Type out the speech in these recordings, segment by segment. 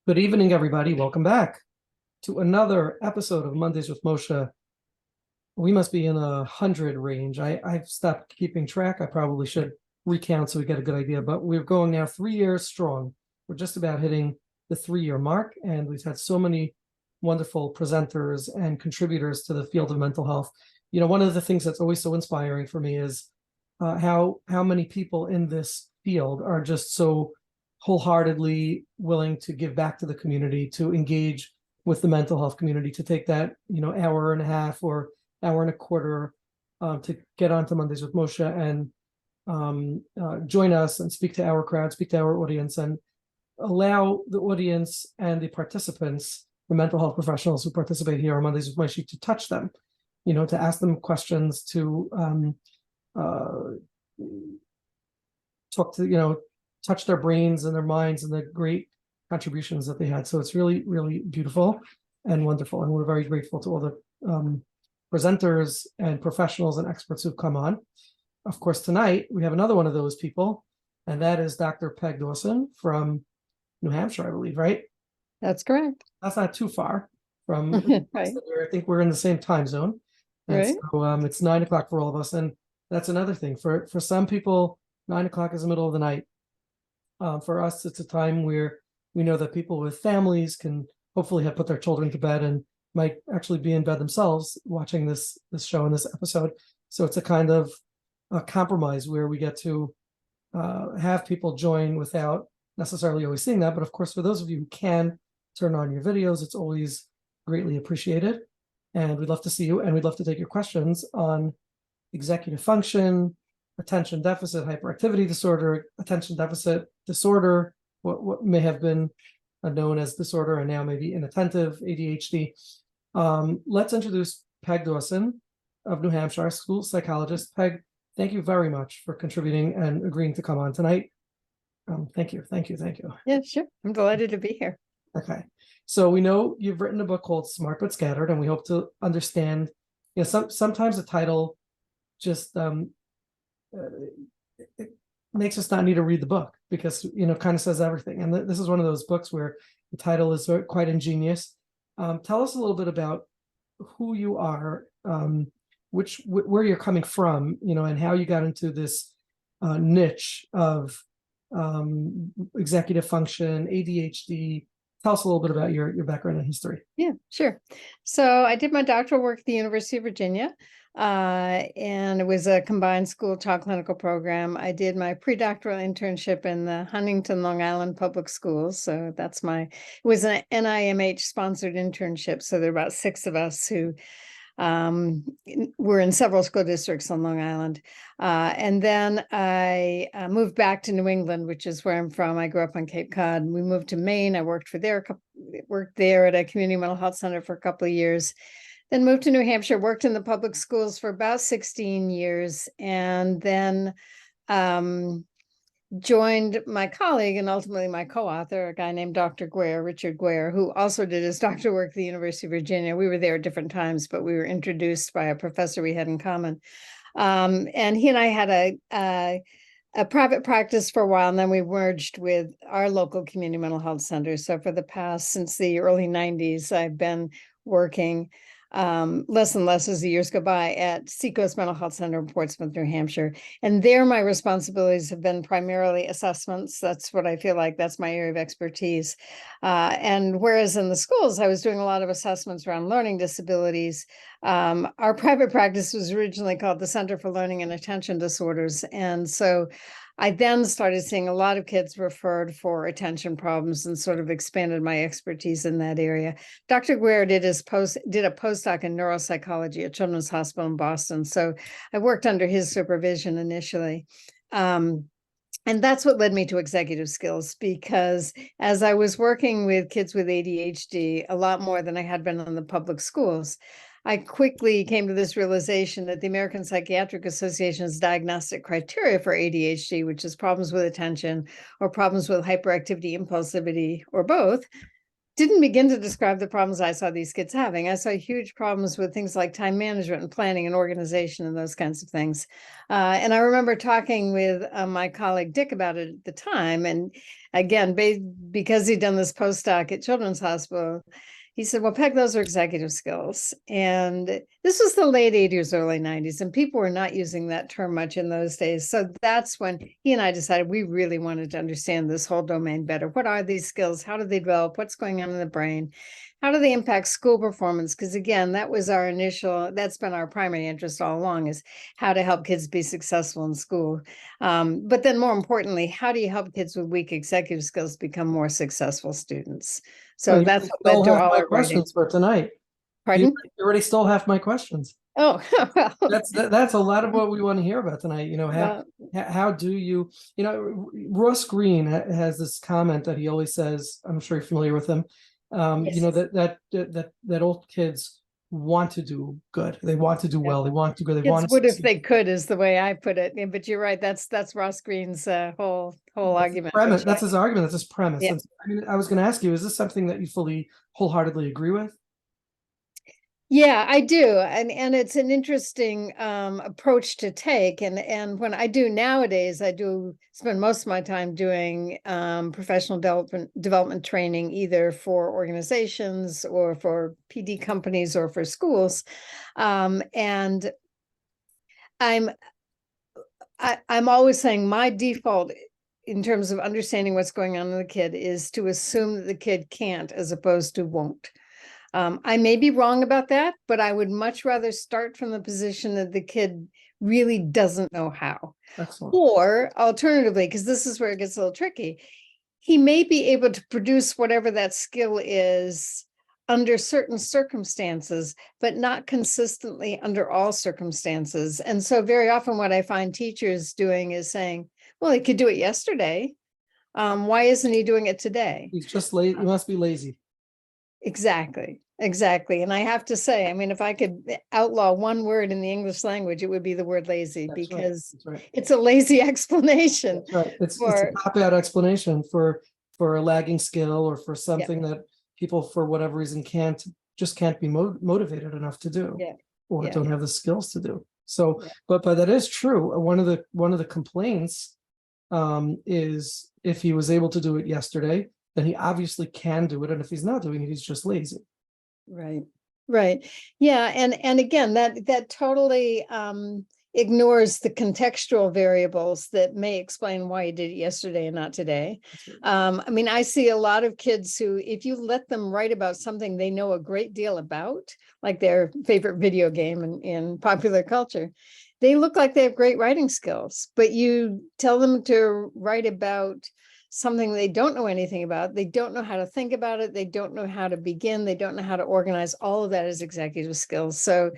Good evening, everybody. Welcome back to another episode of Mondays with Moshe. We must be in 100 range. I've stopped keeping track. I probably should recount so we get a good idea, but we're going now 3 years strong. We're just about hitting the 3-year mark, and we've had so many wonderful presenters and contributors to the field of mental health. You know, one of the things that's always so inspiring for me is how many people in this field are just so wholeheartedly willing to give back to the community, to engage with the mental health community, to take that, hour and a half or hour and a quarter to get onto Mondays with Moshe and join us and speak to our crowd, speak to our audience, and allow the audience and the participants, the mental health professionals who participate here on Mondays with Moshe, to touch them, to ask them questions, to talk to, touch their brains and their minds and the great contributions that they had. So it's really, really beautiful and wonderful. And we're very grateful to all the presenters and professionals and experts who've come on. Of course, tonight we have another one of those people, and that is Dr. Peg Dawson from New Hampshire, I believe, right? That's correct. That's not too far from, Right. I think we're in the same time zone. And Right. so it's 9 o'clock for all of us. And that's another thing. For some people, 9 o'clock is the middle of the night. For us, it's a time where we know that people with families can hopefully have put their children to bed and might actually be in bed themselves watching this show and this episode. So it's a kind of a compromise where we get to have people join without necessarily always seeing that. But of course, for those of you who can turn on your videos, it's always greatly appreciated. And we'd love to see you, and we'd love to take your questions on executive function, attention deficit hyperactivity disorder, attention deficit disorder, what may have been known as disorder and now maybe inattentive ADHD. Let's introduce Peg Dawson of New Hampshire, school psychologist. Peg, thank you very much for contributing and agreeing to come on tonight. Thank you. Yeah, sure. I'm delighted to be here. Okay. So we know you've written a book called Smart But Scattered, and we hope to understand, sometimes the title just it makes us not need to read the book because kind of says everything. And this is one of those books where the title is quite ingenious. Tell us a little bit about who you are, where you're coming from, and how you got into this niche of executive function, ADHD. Tell us a little bit about your background and history. Yeah, sure. So I did my doctoral work at the University of Virginia, and it was a combined school child clinical program. I did my pre-doctoral internship in the Huntington, Long Island public schools. So it was an NIMH sponsored internship. So there are about 6 of us who were in several school districts on Long Island. And then I moved back to New England, which is where I'm from. I grew up on Cape Cod. We moved to Maine. I worked there at a community mental health center for a couple of years. Then moved to New Hampshire, worked in the public schools for about 16 years, and then joined my colleague and ultimately my co-author, a guy named Dr. Guare, Richard Guare, who also did his doctoral work at the University of Virginia. We were there at different times, but we were introduced by a professor we had in common. And he and I had a private practice for a while, and then we merged with our local community mental health center. So since the early 90s, I've been working less and less as the years go by at Seacoast Mental Health Center in Portsmouth, New Hampshire. And there my responsibilities have been primarily assessments. That's what I feel like that's my area of expertise. And whereas in the schools, I was doing a lot of assessments around learning disabilities, our private practice was originally called the Center for Learning and Attention Disorders. And so I then started seeing a lot of kids referred for attention problems and sort of expanded my expertise in that area. Dr. Guare did a postdoc in neuropsychology at Children's Hospital in Boston. So I worked under his supervision initially. And that's what led me to executive skills, because as I was working with kids with ADHD, a lot more than I had been in the public schools, I quickly came to this realization that the American Psychiatric Association's diagnostic criteria for ADHD, which is problems with attention or problems with hyperactivity, impulsivity, or both, didn't begin to describe the problems I saw these kids having. I saw huge problems with things like time management and planning and organization and those kinds of things. And I remember talking with my colleague Dick about it at the time. And again, because he'd done this postdoc at Children's Hospital, he said, well, Peg, those are executive skills. And this was the late 80s, early 90s, and people were not using that term much in those days. So that's when he and I decided we really wanted to understand this whole domain better. What are these skills? How do they develop? What's going on in the brain? How do they impact school performance? Because again, that's been our primary interest all along, is how to help kids be successful in school. But then more importantly, how do you help kids with weak executive skills become more successful students? So You that's already what led stole to half all my our writing. questions for tonight. Pardon? You already stole half my questions. Oh, well, That's a lot of what we want to hear about tonight. How do you, Ross Green has this comment that he always says, I'm sure you're familiar with him. yes. That old kids want to do good. They want to do well. They want to go. They Kids want to would if succeed. they could, is the way I put it. Yeah, but you're right. That's Ross Green's whole That's his argument. premise. That's his argument. That's his premise. Yeah. And I mean, I was going to ask you, is this something that you wholeheartedly agree with? Yeah, I do. And it's an interesting approach to take. And when I do nowadays, I do spend most of my time doing professional development training, either for organizations or for PD companies or for schools. And I'm always saying my default in terms of understanding what's going on in the kid is to assume that the kid can't as opposed to won't. I may be wrong about that, but I would much rather start from the position that the kid really doesn't know how. Excellent. Or alternatively, because this is where it gets a little tricky, he may be able to produce whatever that skill is under certain circumstances, but not consistently under all circumstances. And so very often what I find teachers doing is saying, well, he could do it yesterday. Why isn't he doing it today? He's just lazy. He must be lazy. Exactly. And I have to say, I mean, if I could outlaw one word in the English language, it would be the word lazy, That's right. because That's right. it's a lazy explanation. That's right. It's for- a cop-out explanation for a lagging skill or for something that people, for whatever reason, can't be motivated enough to do, or don't have the skills to do. So, but that is true. One of the complaints is if he was able to do it yesterday, then he obviously can do it, and if he's not doing it, he's just lazy. Right. Yeah. And again, that totally ignores the contextual variables that may explain why you did it yesterday and not today. Right. I mean, I see a lot of kids who, if you let them write about something they know a great deal about, like their favorite video game in popular culture, they look like they have great writing skills, but you tell them to write about something they don't know anything about, they don't know how to think about it, they don't know how to begin, they don't know how to organize. All of that is executive skills. So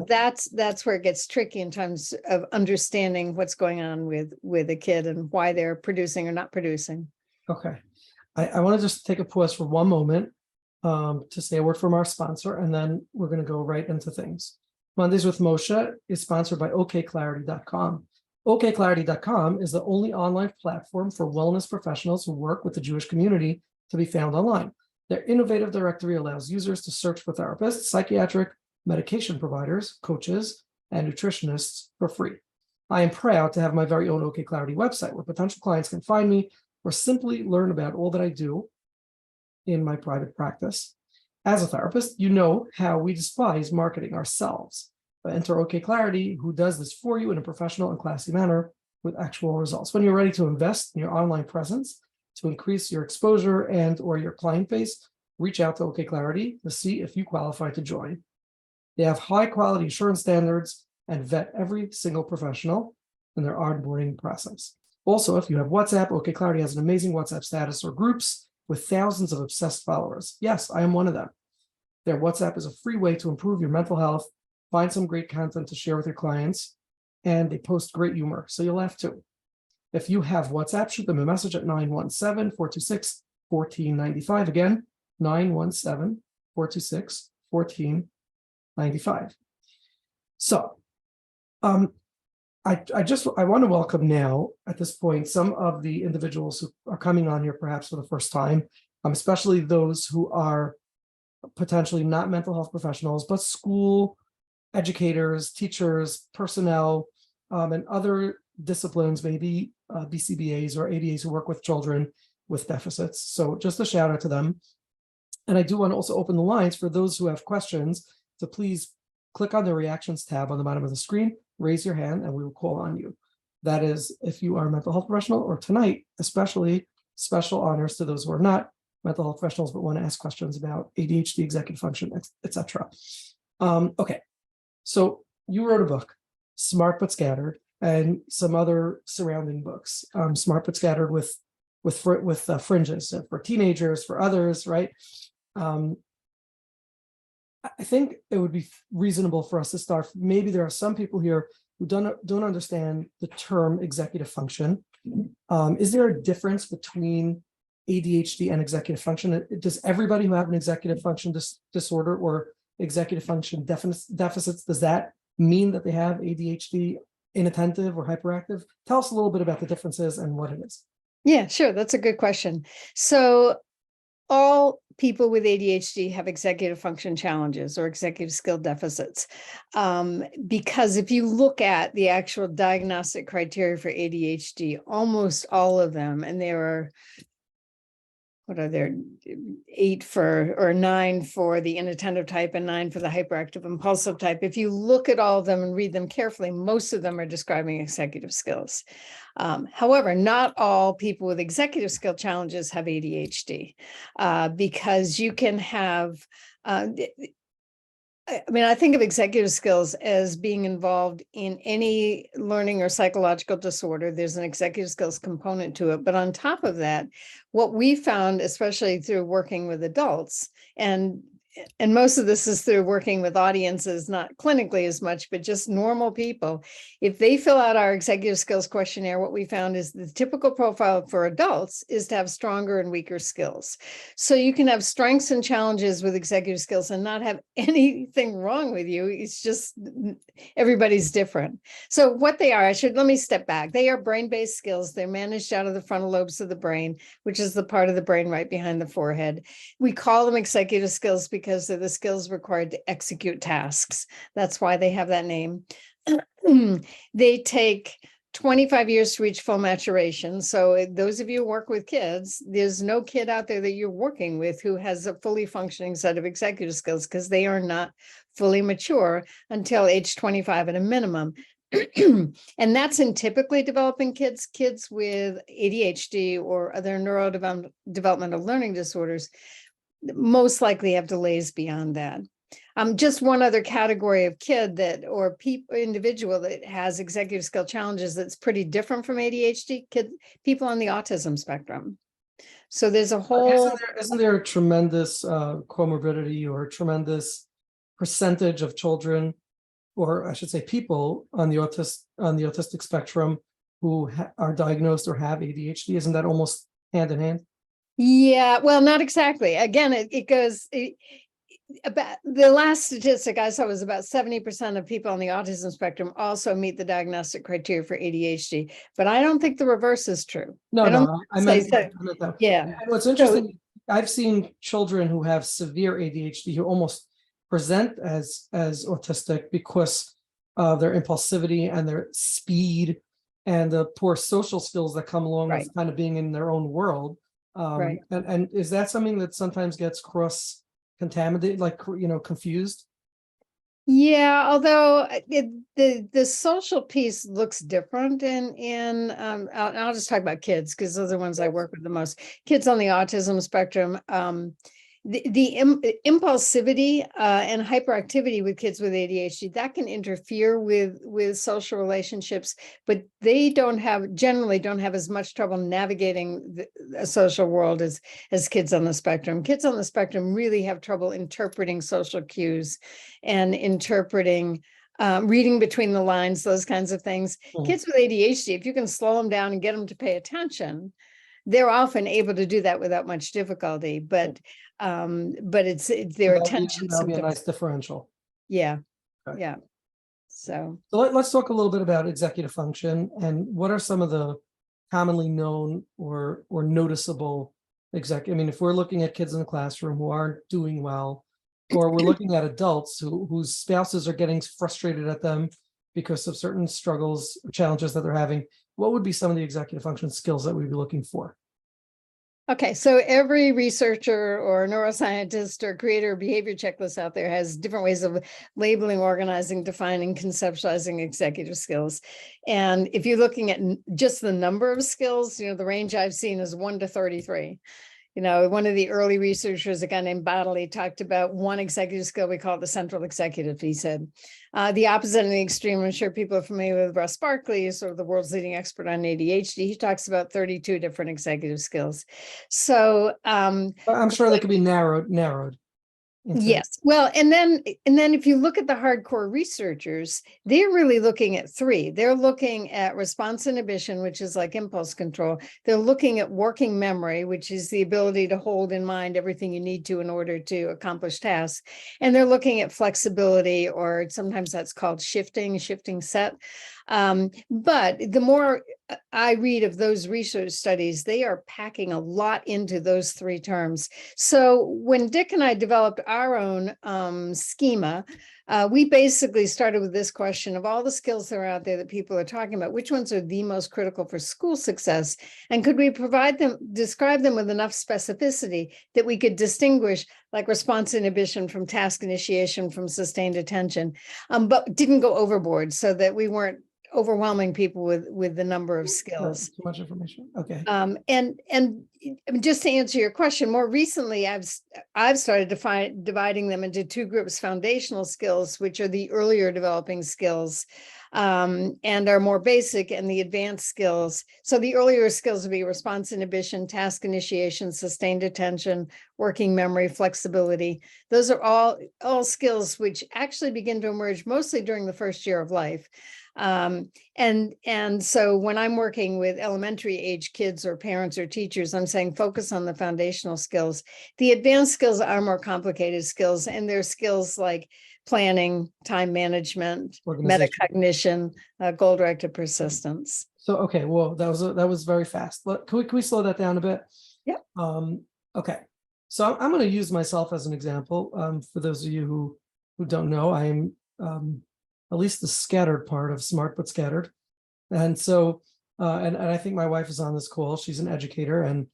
that's where it gets tricky in terms of understanding what's going on with a kid and why they're producing or not producing. Okay, I want to just take a pause for one moment to say a word from our sponsor, and then we're going to go right into things. Mondays with Moshe is sponsored by okclarity.com. okclarity.com is the only online platform for wellness professionals who work with the Jewish community to be found online. Their innovative directory allows users to search for therapists, psychiatric medication providers, coaches, and nutritionists for free. I am proud to have my very own OK Clarity website where potential clients can find me or simply learn about all that I do in my private practice. As a therapist, you know how we despise marketing ourselves. But enter OK Clarity, who does this for you in a professional and classy manner with actual results. When you're ready to invest in your online presence to increase your exposure and or your client base, reach out to OK Clarity to see if you qualify to join. They have high quality assurance standards and vet every single professional in their onboarding process. Also, if you have WhatsApp, OK Clarity has an amazing WhatsApp status or groups with thousands of obsessed followers. Yes, I am one of them. Their WhatsApp is a free way to improve your mental health, find some great content to share with your clients, and they post great humor, so you'll laugh too. If you have WhatsApp, shoot them a message at 917-426-1495. Again, 917-426-1495. So, I want to welcome now at this point some of the individuals who are coming on here perhaps for the first time. especially those who are potentially not mental health professionals, but school educators, teachers, personnel, and other disciplines, maybe BCBAs or ADAs who work with children with deficits. So just a shout out to them. And I do want to also open the lines for those who have questions to please click on the reactions tab on the bottom of the screen, raise your hand, and we will call on you. That is, if you are a mental health professional, or tonight, especially special honors to those who are not mental health professionals, but want to ask questions about ADHD, executive function, etc. Okay, so you wrote a book, Smart But Scattered, and some other surrounding books, Smart But Scattered with fringes for teenagers, for others, right? I think it would be reasonable for us to start. Maybe there are some people here who don't understand the term executive function. Is there a difference between ADHD and executive function? Does everybody who have an executive function disorder or executive function deficits, does that mean that they have ADHD, inattentive or hyperactive? Tell us a little bit about the differences and what it is. Yeah, sure. That's a good question. So all people with ADHD have executive function challenges or executive skill deficits. Because if you look at the actual diagnostic criteria for ADHD, almost all of them, and there are, what are there, 8 for, or 9 for the inattentive type and 9 for the hyperactive impulsive type. If you look at all of them and read them carefully, most of them are describing executive skills. However, not all people with executive skill challenges have ADHD, because you can have, I think of executive skills as being involved in any learning or psychological disorder. There's an executive skills component to it. But on top of that, what we found, especially through working with adults, and most of this is through working with audiences, not clinically as much, but just normal people. If they fill out our executive skills questionnaire, what we found is the typical profile for adults is to have stronger and weaker skills. So you can have strengths and challenges with executive skills and not have anything wrong with you. It's just everybody's different. So what they are, let me step back. They are brain-based skills. They're managed out of the frontal lobes of the brain, which is the part of the brain right behind the forehead. We call them executive skills because they're the skills required to execute tasks. That's why they have that name. They take 25 years to reach full maturation. So those of you who work with kids, there's no kid out there that you're working with who has a fully functioning set of executive skills, because they are not fully mature until age 25 at a minimum. And that's in typically developing kids with ADHD or other neurodevelopmental learning disorders most likely have delays beyond that. Just one other category of kid or individual that has executive skill challenges that's pretty different from ADHD, people on the autism spectrum. So there's a whole. Isn't there a tremendous comorbidity or a tremendous percentage of children, or I should say people on the autistic spectrum who are diagnosed or have ADHD? Isn't that almost hand in hand? Yeah, well, not exactly. Again, it goes about the last statistic I saw was about 70% of people on the autism spectrum also meet the diagnostic criteria for ADHD. But I don't think the reverse is true. I meant that. Yeah. And what's interesting, I've seen children who have severe ADHD who almost present as autistic because of their impulsivity and their speed and the poor social skills that come along with kind of being in their own world. And is that something that sometimes gets cross-contaminated, like, confused? Yeah, although the social piece looks different I'll just talk about kids because those are the ones I work with the most. Kids on the autism spectrum, the impulsivity and hyperactivity with kids with ADHD, that can interfere with social relationships, but they generally don't have as much trouble navigating the social world as kids on the spectrum. Kids on the spectrum really have trouble interpreting social cues and interpreting reading between the lines, those kinds of things. Kids with ADHD, if you can slow them down and get them to pay attention, they're often able to do that without much difficulty, but it's their attention. That'll be a nice differential. Yeah. Okay. Yeah. So let's talk a little bit about executive function and what are some of the commonly known or noticeable Exactly. I mean, if we're looking at kids in the classroom who aren't doing well, or we're looking at adults whose spouses are getting frustrated at them because of certain struggles or challenges that they're having, what would be some of the executive function skills that we'd be looking for? Okay, so every researcher or neuroscientist or creator of behavior checklist out there has different ways of labeling, organizing, defining, conceptualizing executive skills. And if you're looking at just the number of skills, the range I've seen is 1 to 33. One of the early researchers, a guy named Bodley, talked about one executive skill. We call it the central executive. He said the opposite and the extreme. I'm sure people are familiar with Russ Barkley, sort of the world's leading expert on ADHD. He talks about 32 different executive skills. So I'm sure they could be narrowed. yes. Well, and then if you look at the hardcore researchers, they're really looking at 3. They're looking at response inhibition, which is like impulse control. They're looking at working memory, which is the ability to hold in mind everything you need to in order to accomplish tasks. And they're looking at flexibility, or sometimes that's called shifting set. But the more I read of those research studies, they are packing a lot into those 3 terms. So when Dick and I developed our own schema, we basically started with this question: of all the skills that are out there that people are talking about, which ones are the most critical for school success? And could we describe them with enough specificity that we could distinguish like response inhibition from task initiation from sustained attention, but didn't go overboard so that we weren't overwhelming people with the number of skills. Too much information. Okay. And just to answer your question, more recently, I've started dividing them into 2 groups: foundational skills, which are the earlier developing skills, and are more basic, and the advanced skills. So the earlier skills would be response inhibition, task initiation, sustained attention, working memory, flexibility. Those are all skills which actually begin to emerge mostly during the first year of life. And so when I'm working with elementary age kids or parents or teachers, I'm saying focus on the foundational skills. The advanced skills are more complicated skills, and they're skills like planning, time management, metacognition, goal-directed persistence. So, okay, well, that was very fast. Can we slow that down a bit? Yeah. Okay. So I'm going to use myself as an example. For those of you who don't know, I am at least the scattered part of Smart But Scattered. And so, and I think my wife is on this call. She's an educator, and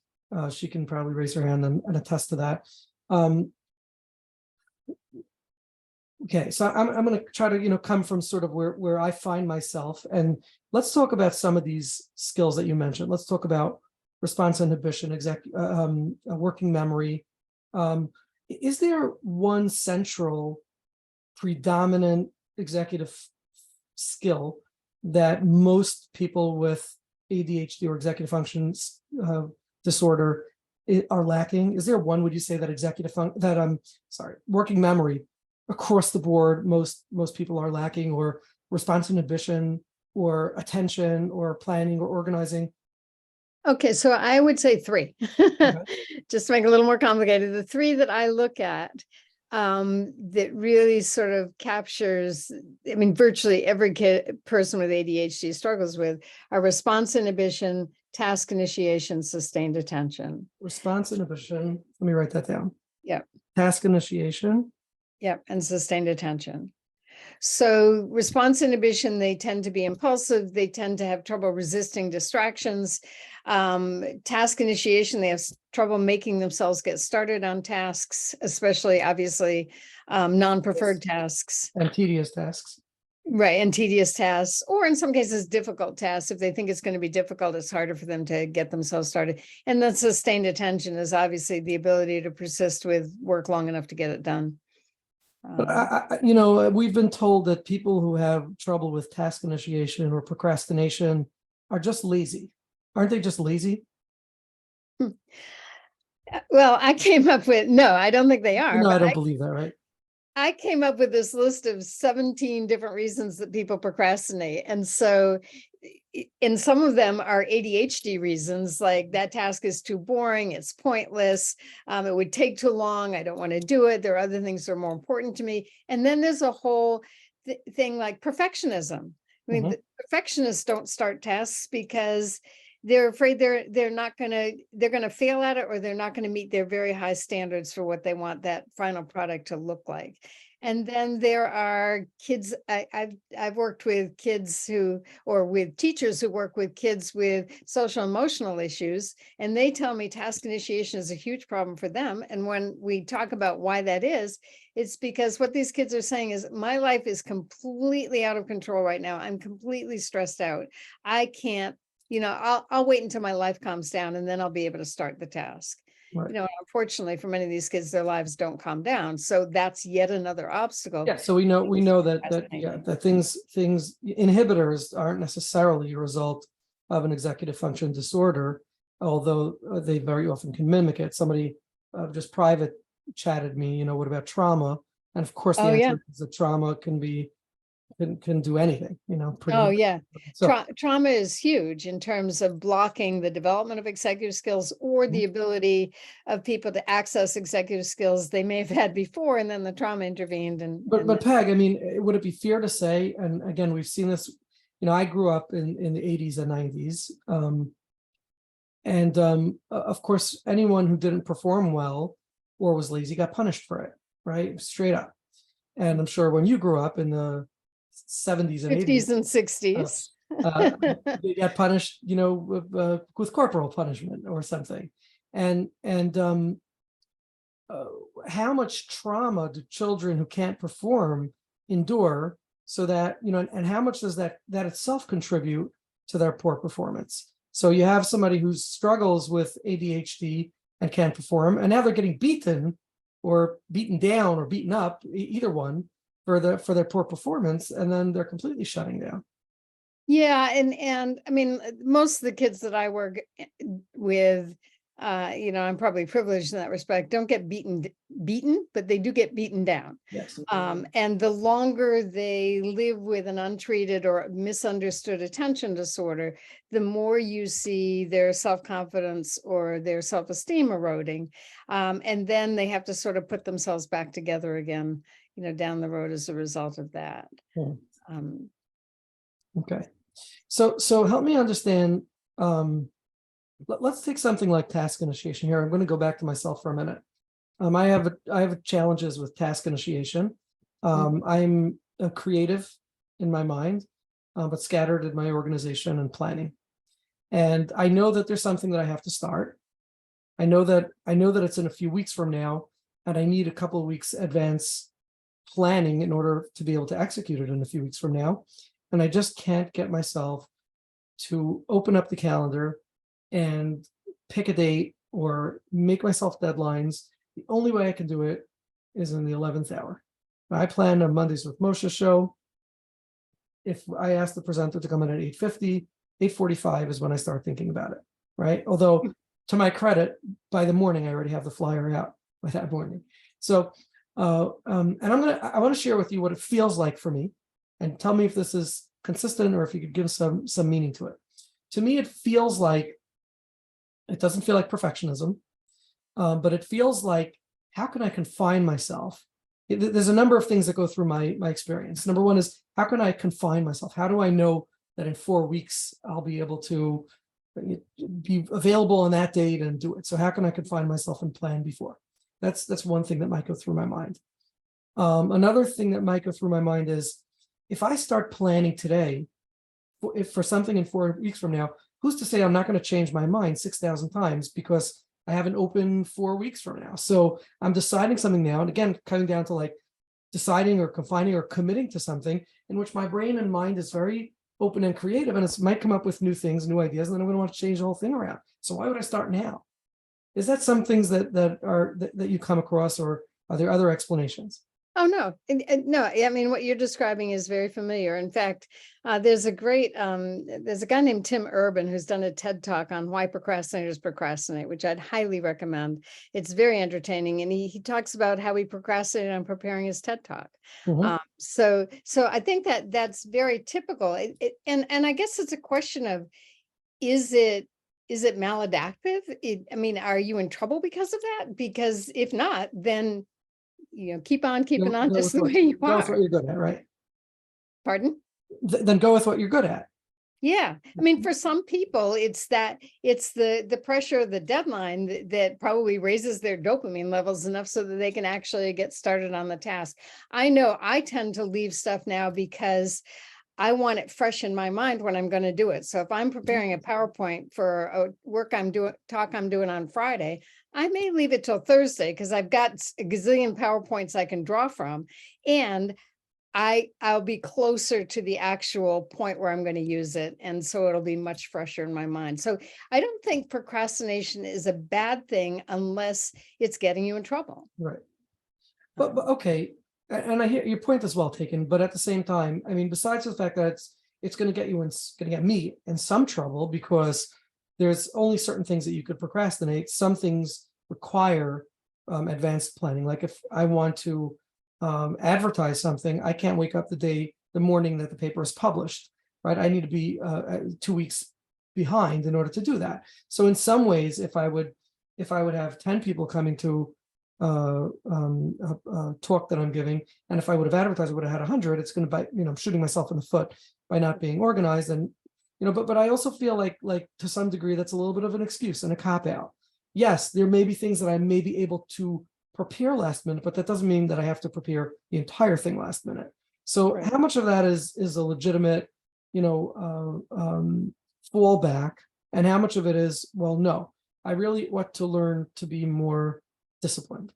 she can probably raise her hand and attest to that. Okay, so I'm going to try to come from sort of where I find myself, and let's talk about some of these skills that you mentioned. Let's talk about response inhibition, working memory. Is there one central, predominant executive skill that most people with ADHD or executive functions disorder are lacking? Is there one, would you say, that working memory across the board most people are lacking, or response inhibition, or attention, or planning, or organizing? Okay, so I would say 3. Okay. Just to make it a little more complicated. The 3 that I look at that really sort of captures, I mean, virtually every person with ADHD struggles with, are response inhibition, task initiation, sustained attention. Response inhibition, let me write that down. Yeah. Task initiation. Yeah, and sustained attention. So response inhibition, they tend to be impulsive. They tend to have trouble resisting distractions. Task initiation, they have trouble making themselves get started on tasks, especially, obviously, non-preferred tasks. And tedious tasks. Right, and tedious tasks, or in some cases, difficult tasks. If they think it's going to be difficult, it's harder for them to get themselves started. And then sustained attention is obviously the ability to persist with work long enough to get it done. But we've been told that people who have trouble with task initiation or procrastination are just lazy. Aren't they just lazy? Well, I came up with, no, I don't think they are. No, I don't believe that, right? I came up with this list of 17 different reasons that people procrastinate. And so, and some of them are ADHD reasons, like that task is too boring, it's pointless, it would take too long, I don't want to do it, there are other things that are more important to me. And then there's a whole thing like perfectionism. I mean, perfectionists don't start tasks because they're afraid they're gonna fail at it, or they're not gonna meet their very high standards for what they want that final product to look like. And then there are kids, I've worked with kids or with teachers who work with kids with social emotional issues, and they tell me task initiation is a huge problem for them. And when we talk about why that is, it's because what these kids are saying is, my life is completely out of control right now. I'm completely stressed out. I can't, I'll wait until my life calms down, and then I'll be able to start the task. Right. Unfortunately for many of these kids, their lives don't calm down. So that's yet another obstacle. Yeah. So we know that things inhibitors aren't necessarily a result of an executive function disorder, although they very often can mimic it. Somebody just private chatted me, what about trauma? And of course, the answer is that trauma can do anything, pretty Oh, much. yeah. So Trauma is huge in terms of blocking the development of executive skills, or the ability of people to access executive skills they may have had before, and then the trauma intervened. But Peg, I mean, would it be fair to say, and again, we've seen this, I grew up in the 80s and 90s. Of course, anyone who didn't perform well or was lazy got punished for it, right? Straight up. And I'm sure when you grew up in the 70s and 50s 80s, and 60s. they got punished, with corporal punishment or something. And how much trauma do children who can't perform endure, so that, and how much does that itself contribute to their poor performance? So you have somebody who struggles with ADHD and can't perform, and now they're getting beaten or beaten down or beaten up, either one, for their poor performance, and then they're completely shutting down. Yeah, and I mean, most of the kids that I work with, I'm probably privileged in that respect, don't get beaten, but they do get beaten down. Yes. And the longer they live with an untreated or misunderstood attention disorder, the more you see their self-confidence or their self-esteem eroding. And then they have to sort of put themselves back together again, down the road as a result of that. Okay. So help me understand. Let's take something like task initiation here. I'm going to go back to myself for a minute. I have challenges with task initiation. I'm a creative in my mind, but scattered in my organization and planning. And I know that there's something that I have to start. I know that it's in a few weeks from now, and I need a couple of weeks advance planning in order to be able to execute it in a few weeks from now. And I just can't get myself to open up the calendar and pick a date or make myself deadlines. The only way I can do it is in the 11th hour. I plan a Mondays with Moshe show. If I ask the presenter to come in at 8:50, 8:45 is when I start thinking about it, right? Although, to my credit, by the morning, I already have the flyer out by that morning. So, and I want to share with you what it feels like for me, and tell me if this is consistent or if you could give some meaning to it. To me, it feels like, it doesn't feel like perfectionism, but it feels like, how can I confine myself? There's a number of things that go through my experience. Number one is, how can I confine myself? How do I know that in 4 weeks I'll be able to be available on that date and do it? So how can I confine myself and plan before? That's one thing that might go through my mind. Another thing that might go through my mind is, if I start planning today for something in 4 weeks from now, who's to say I'm not going to change my mind 6,000 times because I have an open 4 weeks from now? So I'm deciding something now, and again, coming down to like deciding or confining or committing to something in which my brain and mind is very open and creative, and it might come up with new things, new ideas, and then I'm going to want to change the whole thing around. So why would I start now? Is that some things that you come across, or are there other explanations? Oh, no, no. I mean, what you're describing is very familiar. In fact, there's a guy named Tim Urban who's done a TED Talk on why procrastinators procrastinate, which I'd highly recommend. It's very entertaining, and he talks about how he procrastinated on preparing his TED Talk. So I think that's very typical. And I guess it's a question of, is it maladaptive? I mean, are you in trouble because of that? Because if not, then keep on keeping on just the way you Go with are. what you're good at, right? Pardon? Then go with what you're good at. Yeah. I mean, for some people, it's the pressure of the deadline that probably raises their dopamine levels enough so that they can actually get started on the task. I know I tend to leave stuff now because I want it fresh in my mind when I'm going to do it. So if I'm preparing a PowerPoint for a talk I'm doing on Friday, I may leave it till Thursday because I've got a gazillion PowerPoints I can draw from. And I'll be closer to the actual point where I'm going to use it. And so it'll be much fresher in my mind. So I don't think procrastination is a bad thing unless it's getting you in trouble. Right. But okay, and I hear your point is well taken, but at the same time, I mean, besides the fact that it's going to get you it's going to get me in some trouble because there's only certain things that you could procrastinate. Some things require advanced planning. Like if I want to advertise something, I can't wake up the morning that the paper is published, right? I need to be 2 weeks behind in order to do that. So in some ways, if I would have 10 people coming to a talk that I'm giving, and if I would have advertised, I would have had 100. It's going to be, I'm shooting myself in the foot by not being organized. And but I also feel like to some degree that's a little bit of an excuse and a cop out. Yes, there may be things that I may be able to prepare last minute, but that doesn't mean that I have to prepare the entire thing last minute. So Right. how much of that is a legitimate, fallback, and how much of it is, well, no, I really want to learn to be more disciplined.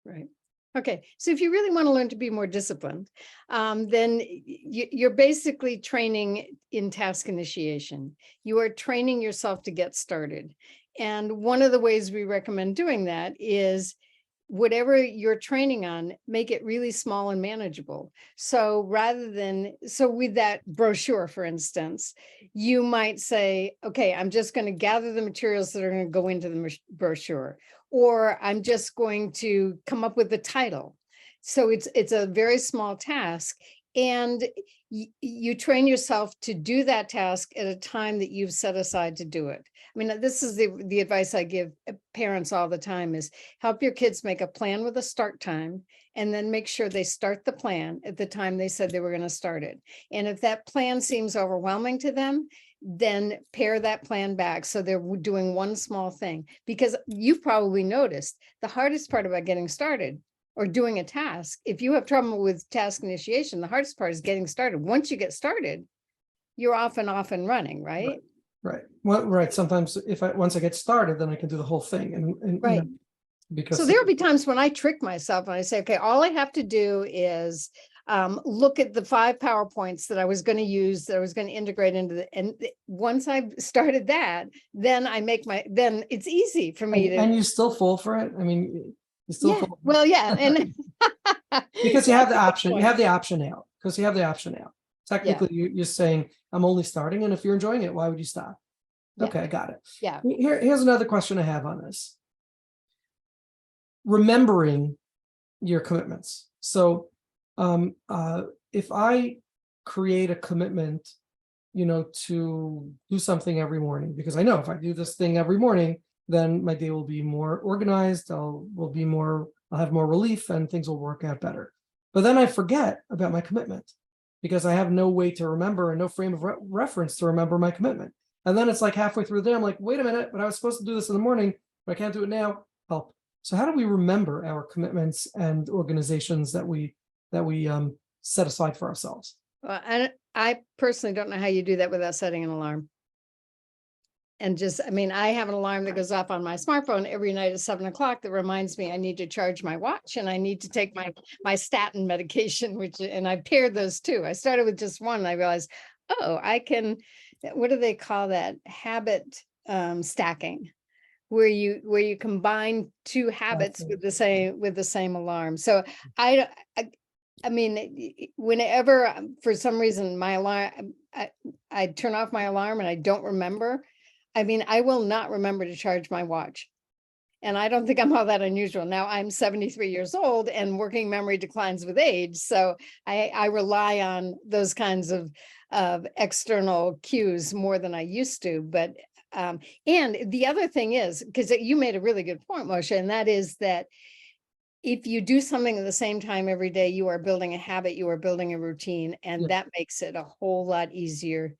Right. Okay. So if you really want to learn to be more disciplined, then you're basically training in task initiation. You are training yourself to get started. And one of the ways we recommend doing that is whatever you're training on, make it really small and manageable. So with that brochure, for instance, you might say, okay, I'm just going to gather the materials that are going to go into the brochure, or I'm just going to come up with the title. So it's a very small task. And you train yourself to do that task at a time that you've set aside to do it. I mean, this is the advice I give parents all the time is help your kids make a plan with a start time, and then make sure they start the plan at the time they said they were going to start it. And if that plan seems overwhelming to them, then pare that plan back so they're doing one small thing. Because you've probably noticed the hardest part about getting started or doing a task, if you have trouble with task initiation, the hardest part is getting started. Once you get started, you're off and running, right? Right. Well, right. Sometimes once I get started, then I can do the whole thing. And Right. because So there'll be times when I trick myself and I say, okay, all I have to do is look at the 5 PowerPoints that I was going to use, that I was going to integrate into once I've started that, then then it's easy for me to. And you still fall for it. I mean, you still fall. Well, yeah. And because you have the option. You have the option out. Because you have the option out. Technically, you're saying I'm only starting, and if you're enjoying it, why would you stop? Yeah. Okay, I got it. Yeah. Here's another question I have on this. Remembering your commitments. So, if I create a commitment, to do something every morning, because I know if I do this thing every morning, then my day will be more organized. I'll have more relief, and things will work out better. But then I forget about my commitment because I have no way to remember and no frame of reference to remember my commitment. And then it's like halfway through the day, I'm like, wait a minute, but I was supposed to do this in the morning, but I can't do it now. Help. So how do we remember our commitments and organizations that we set aside for ourselves? Well, I personally don't know how you do that without setting an alarm. And I have an alarm that goes off on my smartphone every night at 7 o'clock that reminds me I need to charge my watch and I need to take my statin medication, and I paired those two. I started with just one and I realized, oh, I can, what do they call that? Habit stacking, where you combine 2 habits with the same alarm. So I mean, whenever for some reason my alarm, I turn off my alarm and I don't remember. I mean, I will not remember to charge my watch. And I don't think I'm all that unusual. Now I'm 73 years old and working memory declines with age. So I rely on those kinds of external cues more than I used to. But and the other thing is, because you made a really good point, Moshe, and that is that if you do something at the same time every day, you are building a habit, you are building a routine, and that makes it a whole lot easier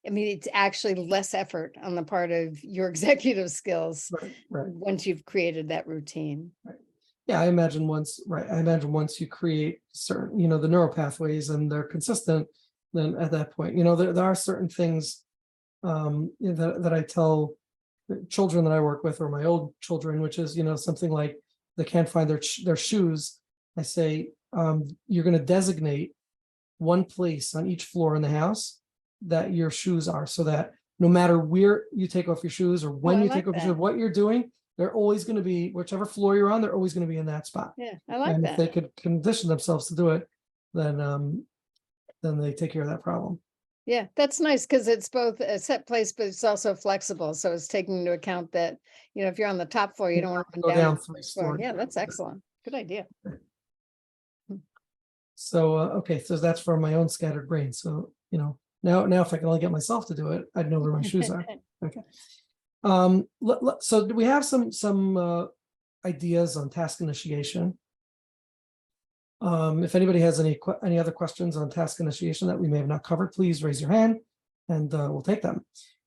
I mean, it's actually less effort on the part of your executive skills Right. once you've created that routine. Yeah, I imagine once you create certain, the neural pathways and they're consistent, then at that point, there are certain things that I tell the children that I work with, or my old children, which is, something like they can't find their shoes. I say, you're going to designate one place on each floor in the house that your shoes are, so that no matter where you take off your shoes or when I you like take off your that. shoes, what you're doing, they're always going to be, whichever floor you're on, they're always going to be in that spot. Yeah, I like And if that. they could condition themselves to do it, then they take care of that problem. Yeah, that's nice because it's both a set place, but it's also flexible. So it's taking into account that, if you're on the top floor, you don't want to Go run down down the 3 first floor. stories. Yeah, that's excellent. Good idea. So okay, so that's from my own scattered brain. So now if I can only get myself to do it, I'd know where my shoes are. Okay. So do we have some ideas on task initiation? If anybody has any other questions on task initiation that we may have not covered, please raise your hand and we'll take them.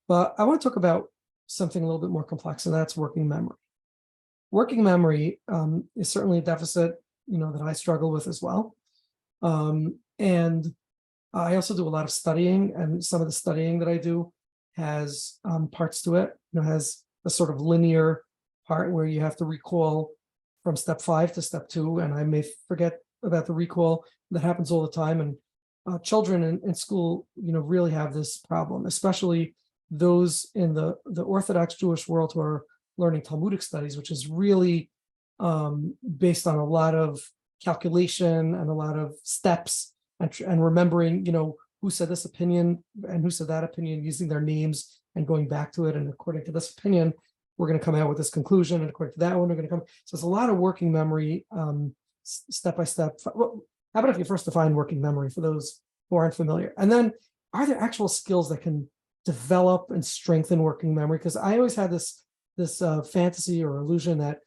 But I want to talk about something a little bit more complex, and that's working memory. Working memory is certainly a deficit, that I struggle with as well. And I also do a lot of studying, and some of the studying that I do has parts to it, has a sort of linear part where you have to recall from step 5 to step 2, and I may forget about the recall. That happens all the time, and children in school, really have this problem, especially those in the Orthodox Jewish world who are learning Talmudic studies, which is really based on a lot of calculation and a lot of steps, and remembering, who said this opinion and who said that opinion, using their names and going back to it. And according to this opinion, we're going to come out with this conclusion. And according to that one, we're going to come. So it's a lot of working memory, step by step. Well, how about if you first define working memory for those who aren't familiar? And then, are there actual skills that can develop and strengthen working memory? Because I always had this fantasy or illusion that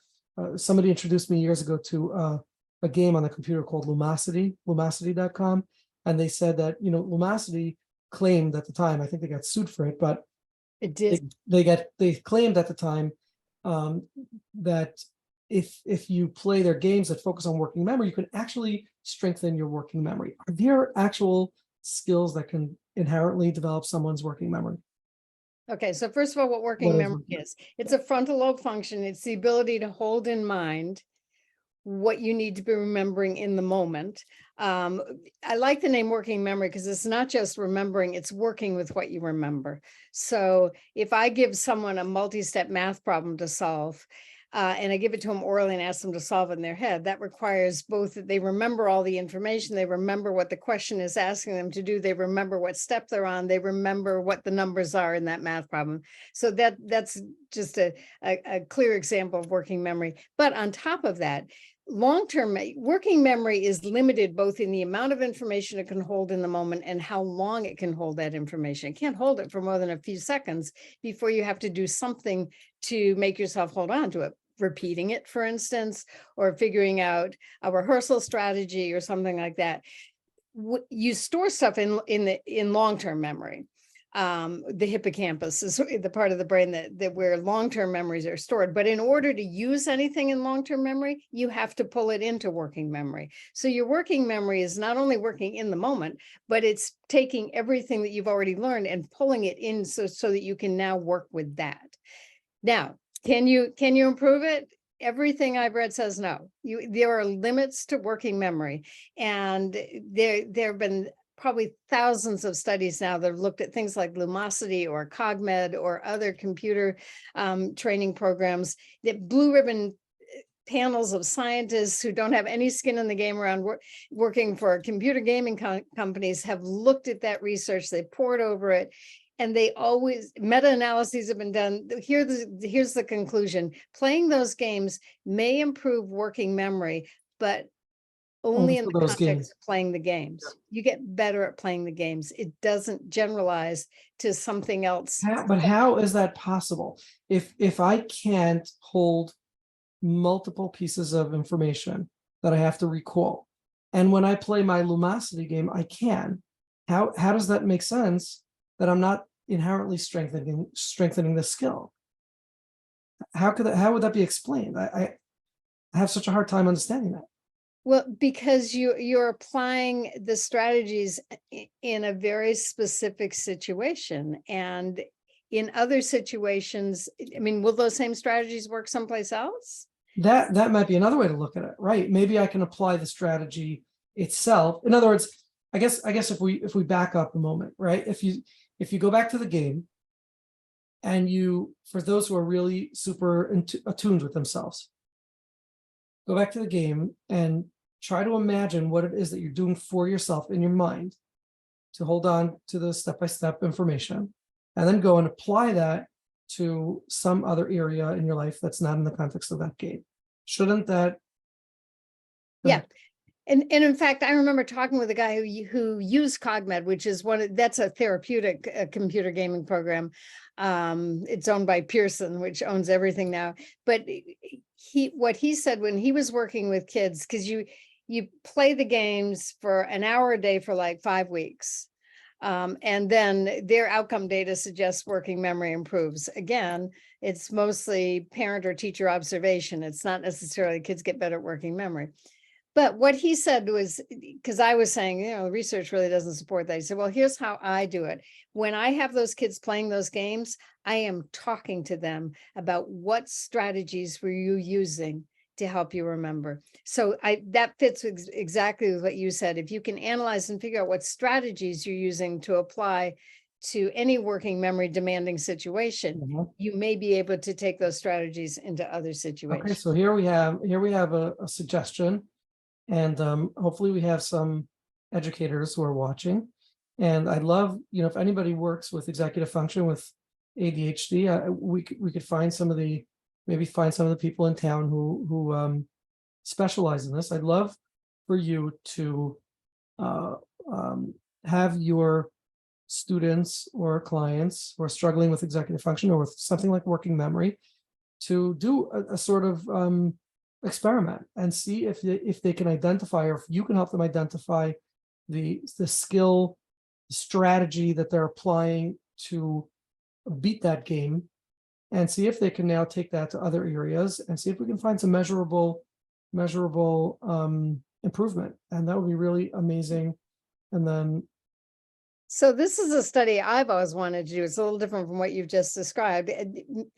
somebody introduced me years ago to a game on the computer called Lumosity.com. And they said that, Lumosity claimed at the time, I think they got sued for it, but It did. they claimed at the time that if you play their games that focus on working memory, you can actually strengthen your working memory. Are there actual skills that can inherently develop someone's working memory? Okay, so first of all, what working memory is, it's a frontal lobe function. It's the ability to hold in mind what you need to be remembering in the moment. I like the name working memory because it's not just remembering, it's working with what you remember. So if I give someone a multi-step math problem to solve, and I give it to them orally and ask them to solve it in their head, that requires both that they remember all the information, they remember what the question is asking them to do, they remember what step they're on, they remember what the numbers are in that math problem. So that's just a clear example of working memory. But on top of that, long-term working memory is limited both in the amount of information it can hold in the moment and how long it can hold that information. It can't hold it for more than a few seconds before you have to do something to make yourself hold on to it. Repeating it, for instance, or figuring out a rehearsal strategy or something like that. You store stuff in long-term memory. The hippocampus is the part of the brain that where long-term memories are stored. But in order to use anything in long-term memory, you have to pull it into working memory. So your working memory is not only working in the moment, but it's taking everything that you've already learned and pulling it in so that you can now work with that. Now, can you improve it? Everything I've read says no. There are limits to working memory, and there have been probably thousands of studies now that have looked at things like Lumosity or CogMed or other computer training programs, that blue ribbon panels of scientists who don't have any skin in the game around working for computer gaming companies have looked at that research, they pored over it, and they always, meta-analyses have been done. Here's the conclusion. Playing those games may improve working memory, but only in the context of playing the games. You get better at playing the games. It doesn't generalize to something else. But how is that possible? If I can't hold multiple pieces of information that I have to recall, and when I play my Lumosity game, I can. How does that make sense? That I'm not inherently strengthening the skill. How would that be explained? I have such a hard time understanding that. Well, because you're applying the strategies in a very specific situation, and in other situations, I mean, will those same strategies work someplace else? That might be another way to look at it, right? Maybe I can apply the strategy itself. In other words, I guess if we back up a moment, right? If you go back to the game, and for those who are really super attuned with themselves, go back to the game and try to imagine what it is that you're doing for yourself in your mind to hold on to the step-by-step information, and then go and apply that to some other area in your life that's not in the context of that game. Shouldn't that? Yeah. And in fact, I remember talking with a guy who used CogMed, which is that's a therapeutic computer gaming program. It's owned by Pearson, which owns everything now. But what he said when he was working with kids, because you play the games for an hour a day for like 5 weeks. And then their outcome data suggests working memory improves. Again, it's mostly parent or teacher observation. It's not necessarily kids get better at working memory. But what he said was, because I was saying, research really doesn't support that. He said, well, here's how I do it. When I have those kids playing those games, I am talking to them about what strategies were you using to help you remember. So that fits exactly with what you said. If you can analyze and figure out what strategies you're using to apply to any working memory demanding situation, you may be able to take those strategies into other situations. Okay, so here we have a suggestion. And hopefully we have some educators who are watching. And I'd love, if anybody works with executive function with ADHD, we could find some of the people in town who specialize in this. I'd love for you to have your students or clients who are struggling with executive function or with something like working memory to do a sort of experiment and see if they can identify, or if you can help them identify the skill strategy that they're applying to beat that game, and see if they can now take that to other areas and see if we can find some measurable improvement. And that would be really amazing. And then so this is a study I've always wanted to do. It's a little different from what you've just described.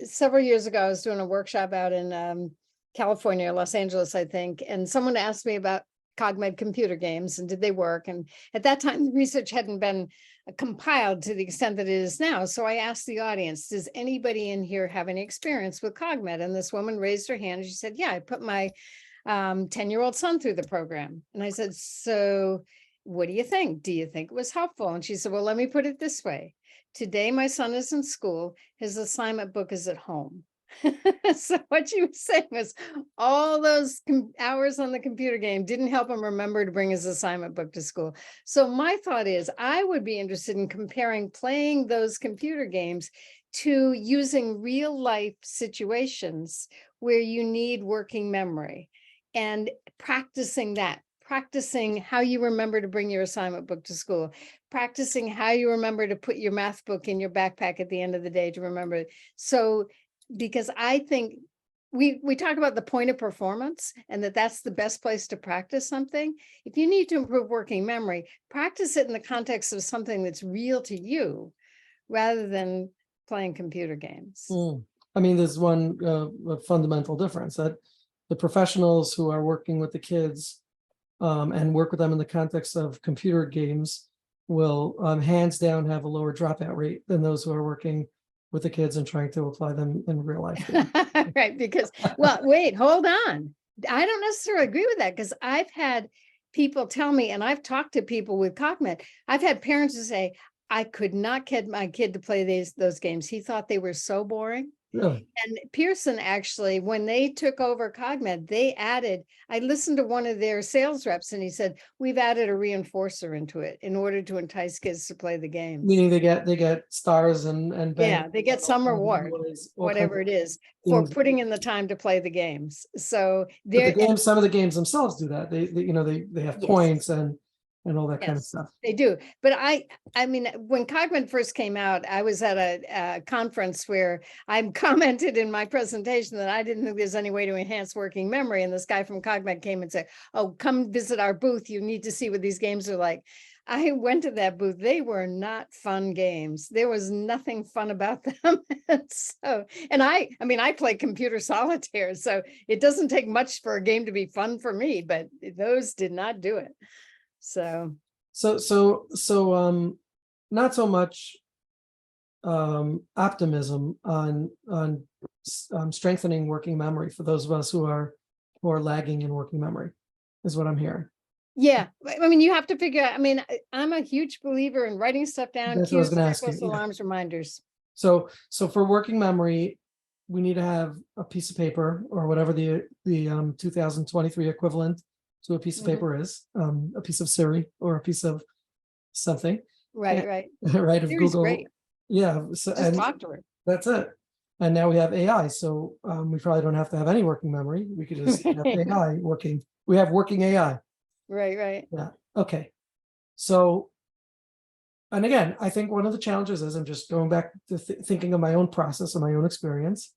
Several years ago, I was doing a workshop out in California, Los Angeles, I think. And someone asked me about CogMed computer games and did they work? And at that time, the research hadn't been compiled to the extent that it is now. So I asked the audience, does anybody in here have any experience with CogMed? And this woman raised her hand and she said, yeah, I put my 10-year-old son through the program. And I said, so what do you think? Do you think it was helpful? And she said, well, let me put it this way. Today, my son is in school. His assignment book is at home. So what you were saying was all those hours on the computer game didn't help him remember to bring his assignment book to school. So my thought is I would be interested in comparing playing those computer games to using real life situations where you need working memory and practicing how you remember to bring your assignment book to school, practicing how you remember to put your math book in your backpack at the end of the day to remember it. So because I think we talk about the point of performance and that's the best place to practice something. If you need to improve working memory, practice it in the context of something that's real to you rather than playing computer games. I mean, there's one fundamental difference that the professionals who are working with the kids and work with them in the context of computer games will hands down have a lower dropout rate than those who are working with the kids and trying to apply them in real life. Right, because, well, wait, hold on. I don't necessarily agree with that because I've had people tell me, and I've talked to people with CogMed, I've had parents who say, I could not get my kid to play those games. He thought they were so boring. Really? And Pearson actually, when they took over CogMed, I listened to one of their sales reps and he said, we've added a reinforcer into it in order to entice kids to play the games. Meaning they get stars and yeah, they get some reward, whatever it is, for putting in the time to play the games. So some of the games themselves do that. They have points and and all that kind of Yes, stuff. they do. But I mean, when Cogman first came out, I was at a conference where I commented in my presentation that I didn't think there's any way to enhance working memory. And this guy from Cogman came and said, "Oh, come visit our booth. You need to see what these games are like." I went to that booth. They were not fun games. There was nothing fun about them. And I mean, I play computer solitaire, so it doesn't take much for a game to be fun for me, but those did not do it. So Not so much optimism on strengthening working memory for those of us who are lagging in working memory, is what I'm hearing. yeah, I mean, you have to figure out, I mean, I'm a huge believer in writing stuff down, That's what I was cues, going to ask you. checklists, Yeah. alarms, reminders. So for working memory, we need to have a piece of paper or whatever the 2023 equivalent to a piece of Mhm. paper is, a piece of Siri or a piece of something, Right, right. right? Of Siri's Google. great. Yeah. So, Just and talk to her. that's it. And now we have AI. So we probably don't have to have any working memory. We could just have AI working. We have working AI. Right, right. Yeah. Okay. So, and again, I think one of the challenges is, I'm just going back to thinking of my own process and my own experience.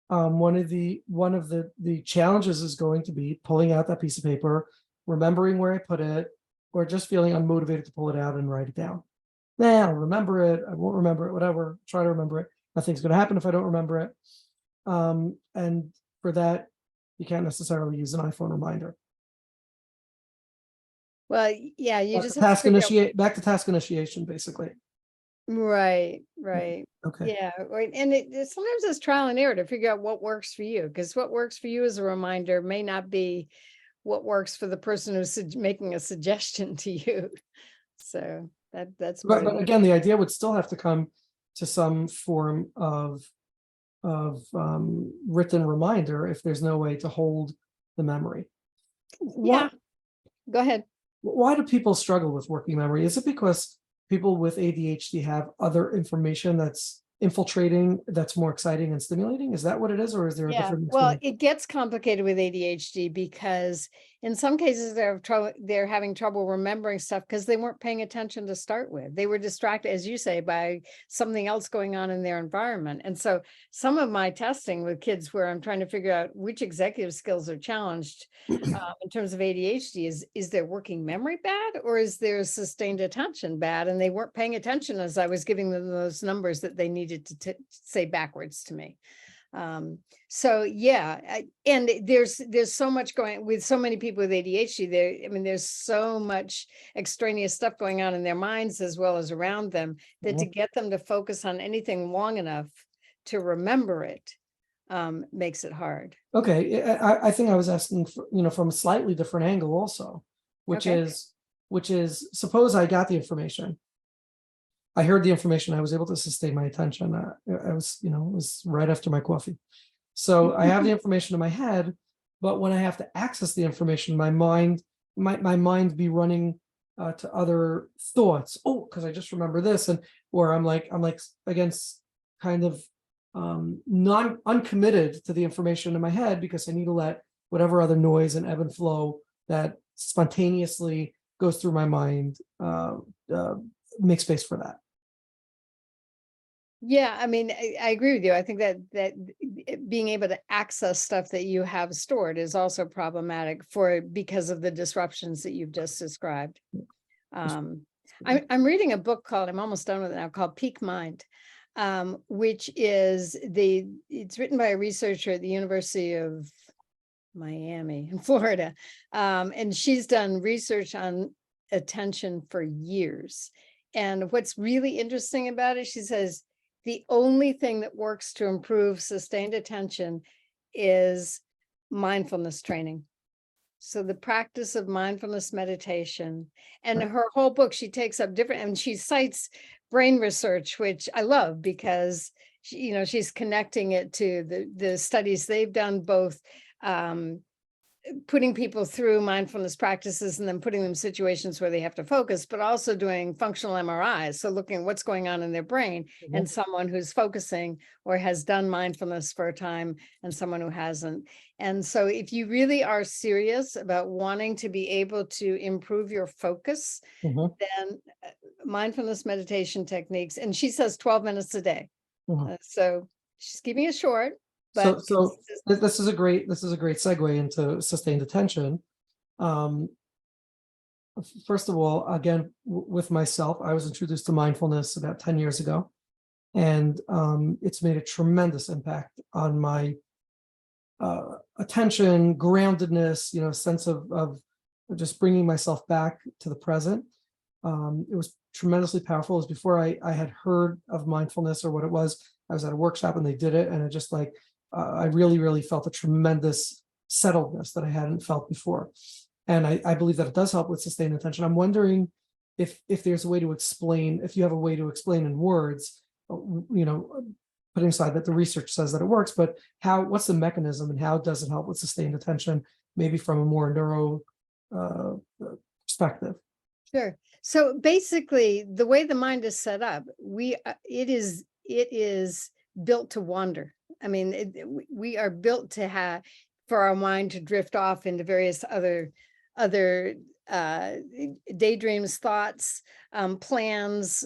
One of the challenges is going to be pulling out that piece of paper, remembering where I put it, or just feeling unmotivated to pull it out and write it down. I'll remember it. I won't remember it. Whatever. Try to remember it. Nothing's going to happen if I don't remember it. And for that, you can't necessarily use an iPhone reminder. Well, yeah, you Back just to have to task figure out. back to task initiation, basically. Right, right. Okay. Yeah, right. And sometimes it's trial and error to figure out what works for you, because what works for you as a reminder may not be what works for the person who's making a suggestion to you. So that's part But of it. again, the idea would still have to come to some form of written reminder if there's no way to hold the memory. Yeah, go ahead. Why do people struggle with working memory? Is it because people with ADHD have other information that's infiltrating, that's more exciting and stimulating? Is that what it is, or is there a Yeah, different well, explanation? it gets complicated with ADHD because in some cases they're having trouble remembering stuff because they weren't paying attention to start with. They were distracted, as you say, by something else going on in their environment. And so some of my testing with kids where I'm trying to figure out which executive skills are challenged in terms of ADHD is their working memory bad, or is their sustained attention bad? And they weren't paying attention as I was giving them those numbers that they needed to say backwards to me. So yeah, and there's so much going with so many people with ADHD there. I mean, there's so much extraneous stuff going on in their minds as well as around them that to get them to focus on anything long enough to remember it makes it hard. Okay, I think I was asking from a slightly different angle also, which Okay. is suppose I got the information. I heard the information. I was able to sustain my attention. I was, it was right after my coffee. So I have the information in my head, but when I have to access the information, my mind be running to other thoughts. Oh, because I just remember this, or I'm like against kind of uncommitted to the information in my head because I need to let whatever other noise and ebb and flow that spontaneously goes through my mind make space for that. Yeah, I mean, I agree with you. I think that being able to access stuff that you have stored is also problematic because of the disruptions that you've just described. I'm reading a book called, I'm almost done with it now, called Peak Mind, which is it's written by a researcher at the University of Miami in Florida. And she's done research on attention for years. And what's really interesting about it, she says, the only thing that works to improve sustained attention is mindfulness training. So the practice of mindfulness meditation, and her whole book, she takes up different, and she cites brain research, which I love because she's connecting it to the studies they've done, both putting people through mindfulness practices and then putting them in situations where they have to focus, but also doing functional MRIs. So looking at what's going on in their brain, and someone who's focusing or has done mindfulness for a time and someone who hasn't. And so if you really are serious about wanting to be able to improve your focus, Mhm. then mindfulness meditation techniques, and she says 12 minutes a day. Mhm. So she's keeping it short, So, but this is a great segue into sustained attention. Um, First of all, again, with myself, I was introduced to mindfulness about 10 years ago, and it's made a tremendous impact on my attention, groundedness, sense of just bringing myself back to the present. It was tremendously powerful. It was before I had heard of mindfulness or what it was. I was at a workshop and they did it, and it just like I really, really felt a tremendous settledness that I hadn't felt before. And I believe that it does help with sustained attention. I'm wondering if there's a way to explain, if you have a way to explain in words, putting aside that the research says that it works, but what's the mechanism and how does it help with sustained attention, maybe from a more neuro perspective? sure. So basically, the way the mind is set up, it is built to wander. I mean, we are built to have for our mind to drift off into various other daydreams, thoughts, plans,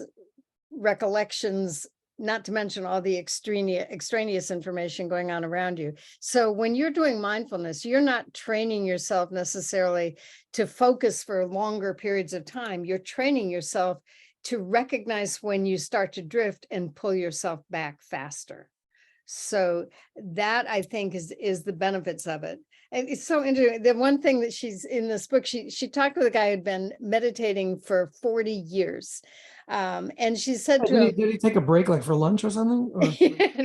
recollections, not to mention all the extraneous information going on around you. So when you're doing mindfulness, you're not training yourself necessarily to focus for longer periods of time. You're training yourself to recognize when you start to drift and pull yourself back faster. So that, I think, is the benefits of it. And it's so interesting. The one thing that she's in this book, she talked with a guy who'd been meditating for 40 years. And she said to him, Did he take a break like for lunch or something?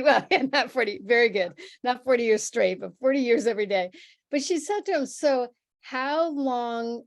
well, not 40, very good. Not 40 years straight, but 40 years every day. But she said to him, so how long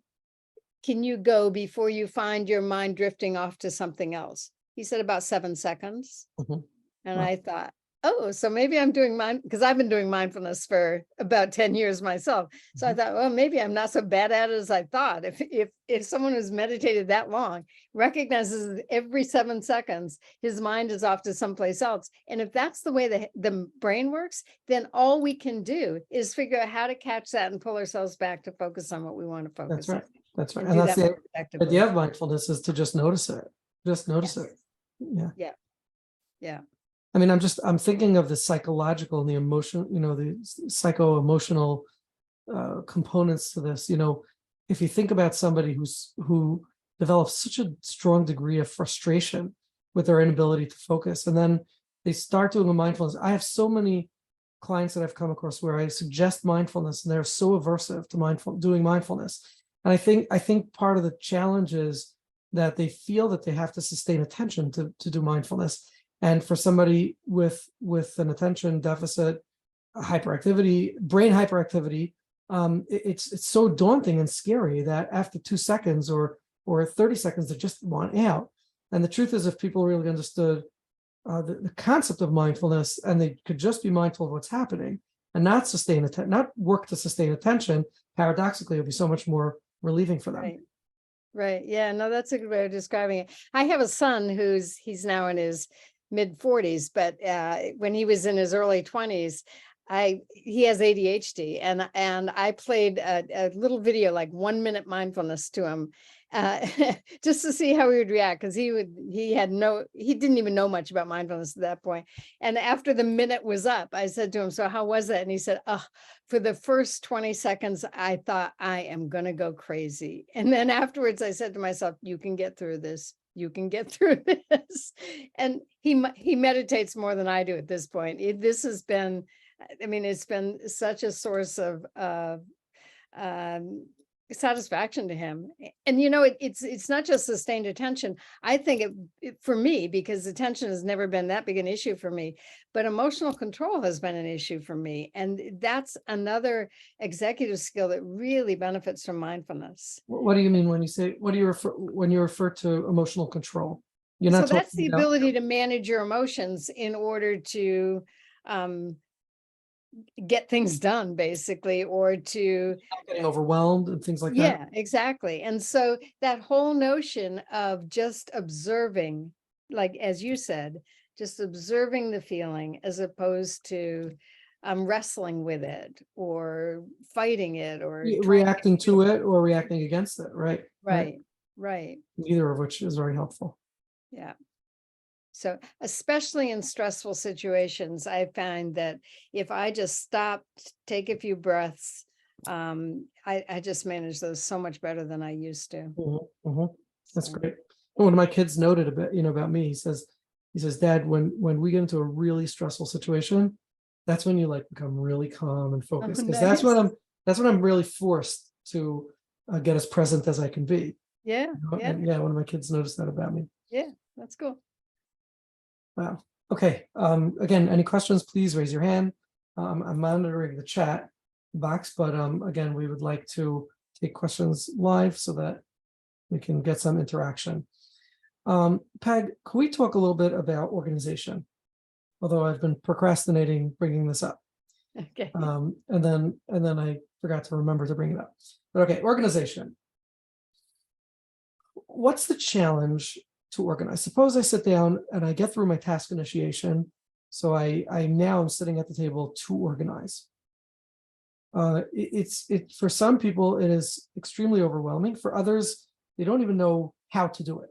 can you go before you find your mind drifting off to something else? He said about 7 seconds. Mhm. And Wow. I thought, oh, so maybe I'm doing because I've been doing mindfulness for about 10 years myself. So I Mhm. thought, well, maybe I'm not so bad at it as I thought. If someone who's meditated that long recognizes that every 7 seconds, his mind is off to someplace else. And if that's the way the brain works, then all we can do is figure out how to catch that and pull ourselves back to focus on what we want to That's focus on right. That's right. and And do that's that the more effectively. idea of mindfulness, is to just notice it. Just notice Yes. it. Yeah. Yeah. Yeah. I mean, I'm thinking of the psychological and the emotion, the psycho-emotional components to this. If you think about somebody who develops such a strong degree of frustration with their inability to focus, and then they start doing a mindfulness. I have so many clients that I've come across where I suggest mindfulness, and they're so aversive to doing mindfulness. And I think part of the challenge is that they feel that they have to sustain attention to do mindfulness. And for somebody with an attention deficit, hyperactivity, brain hyperactivity, it's so daunting and scary that after 2 seconds or 30 seconds, they just want out. And the truth is, if people really understood the concept of mindfulness, and they could just be mindful of what's happening and not work to sustain attention, paradoxically, it would be so much more relieving for them. Right. Right. Yeah, no, that's a good way of describing it. I have a son he's now in his mid 40s, but when he was in his early 20s, he has ADHD, and I played a little video, like 1 minute mindfulness, to him, uh, just to see how he would react, because he didn't even know much about mindfulness at that point. And after the minute was up, I said to him, so how was that? And he said, oh, for the first 20 seconds, I thought, I am going to go crazy. And then afterwards, I said to myself, you can get through this. You can get through this. And he meditates more than I do at this point. This has been, I mean, it's been such a source of um, satisfaction to him. And it's not just sustained attention. I think for me, because attention has never been that big an issue for me, but emotional control has been an issue for me. And that's another executive skill that really benefits from mindfulness. What do you mean what do you refer when you refer to emotional control? You're not So that's talking the about. ability to manage your emotions in order to get things done, basically, or to, Not getting overwhelmed and things like that. yeah, exactly. And so that whole notion of just observing, like as you said, just observing the feeling as opposed to wrestling with it or fighting it or trying to Reacting to it or reacting against it, right? right, right. Neither of which is very helpful. Yeah. So especially in stressful situations, I find that if I just stop, take a few breaths, I just manage those so much better than I used to. Mhm, mhm. That's So, great. One of my kids noted a bit, about me. He says, Dad, when we get into a really stressful situation, that's when you like become really calm and oh, focused. Because nice. that's when I'm really forced to get as present as I can be. Yeah, yeah, And yeah, one of my kids noticed that about me. yeah. That's cool. Wow. Okay. Again, any questions, please raise your hand. I'm monitoring the chat box, but again, we would like to take questions live so that we can get some interaction. Peg, can we talk a little bit about organization? Although I've been procrastinating bringing this up. Okay. And then I forgot to remember to bring it up. But okay, organization. What's the challenge to organize? Suppose I sit down and I get through my task initiation. So I now am sitting at the table to organize. It's for some people, it is extremely overwhelming. For others, they don't even know how to do it.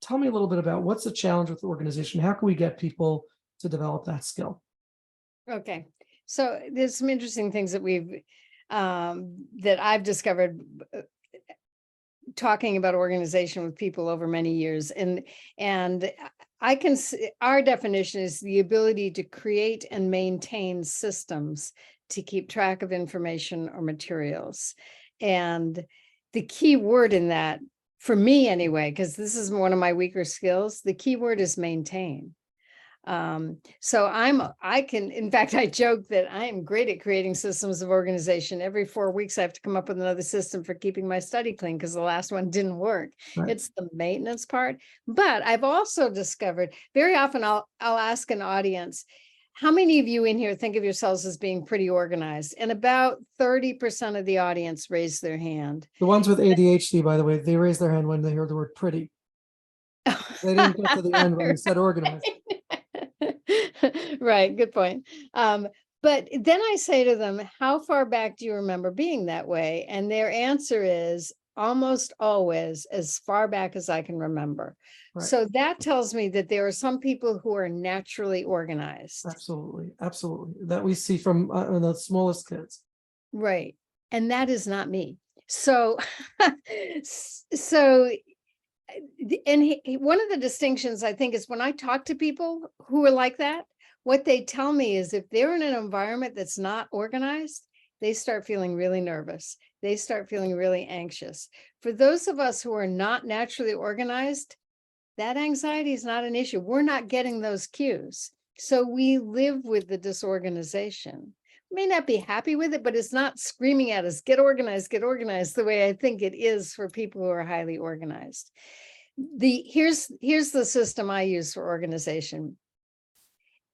Tell me a little bit about what's the challenge with organization? How can we get people to develop that skill? Okay. So there's some interesting things that that I've discovered talking about organization with people over many years. And our definition is the ability to create and maintain systems to keep track of information or materials. And the key word in that, for me anyway, because this is one of my weaker skills, the key word is maintain. So in fact, I joke that I am great at creating systems of organization. Every 4 weeks, I have to come up with another system for keeping my study clean because the last one didn't work. Right. It's the maintenance part. But I've also discovered very often I'll ask an audience, how many of you in here think of yourselves as being pretty organized? And about 30% of the audience raised their hand. The ones with ADHD, by the way, they raised their hand when they heard the word pretty. They didn't get to the end when you said organized. Right, good point. But then I say to them, how far back do you remember being that way? And their answer is almost always as far back as I can remember. Right. So that tells me that there are some people who are naturally organized. Absolutely. Absolutely. That we see from the smallest kids. Right. And that is not me. So, so one of the distinctions I think is when I talk to people who are like that, what they tell me is if they're in an environment that's not organized, they start feeling really nervous. They start feeling really anxious. For those of us who are not naturally organized, that anxiety is not an issue. We're not getting those cues. So we live with the disorganization. May not be happy with it, but it's not screaming at us, get organized, the way I think it is for people who are highly organized. Here's the system I use for organization.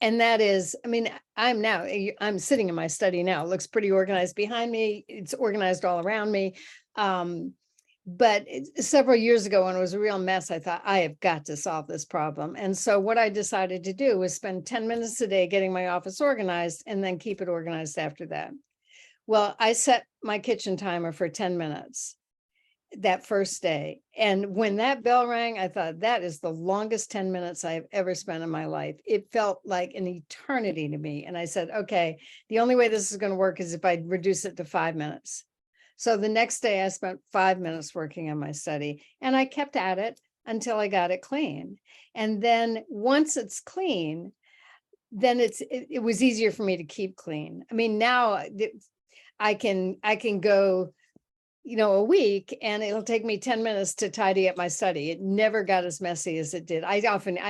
And that is, I mean, I'm sitting in my study now. It looks pretty organized behind me. It's organized all around me. But several years ago, when it was a real mess, I thought, I have got to solve this problem. And so what I decided to do was spend 10 minutes a day getting my office organized and then keep it organized after that. Well, I set my kitchen timer for 10 minutes that first day. And when that bell rang, I thought that is the longest 10 minutes I've ever spent in my life. It felt like an eternity to me. And I said, okay, the only way this is going to work is if I reduce it to 5 minutes. So the next day I spent 5 minutes working on my study and I kept at it until I got it clean. And then once it's clean, then it was easier for me to keep clean. I mean, now I can go, a week and it'll take me 10 minutes to tidy up my study. It never got as messy as it did. I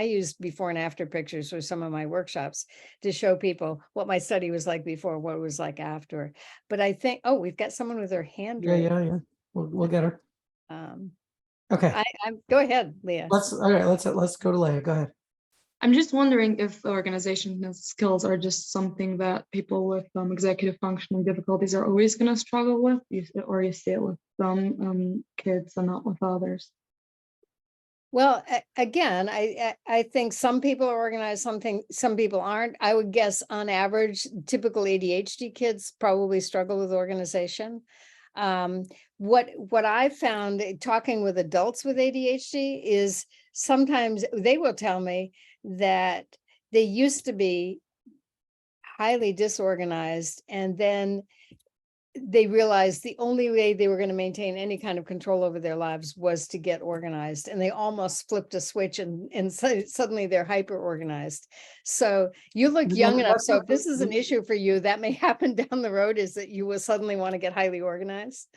used before and after pictures for some of my workshops to show people what my study was like before, what it was like after. But I think, we've got someone with their hand raised. Yeah. We'll get her. Um, Okay. Go ahead, Leah. Let's go to Leah. Go ahead. I'm just wondering if organizational skills are just something that people with executive functioning difficulties are always going to struggle with, or you see it with some kids and not with others. Well, again, I think some people are organized, some people aren't. I would guess on average, typical ADHD kids probably struggle with organization. What I found talking with adults with ADHD is sometimes they will tell me that they used to be highly disorganized, and then they realized the only way they were going to maintain any kind of control over their lives was to get organized, and they almost flipped a switch and suddenly they're hyper organized. So you look young enough. So if this is an issue for you, that may happen down the road, is that you will suddenly want to get highly organized.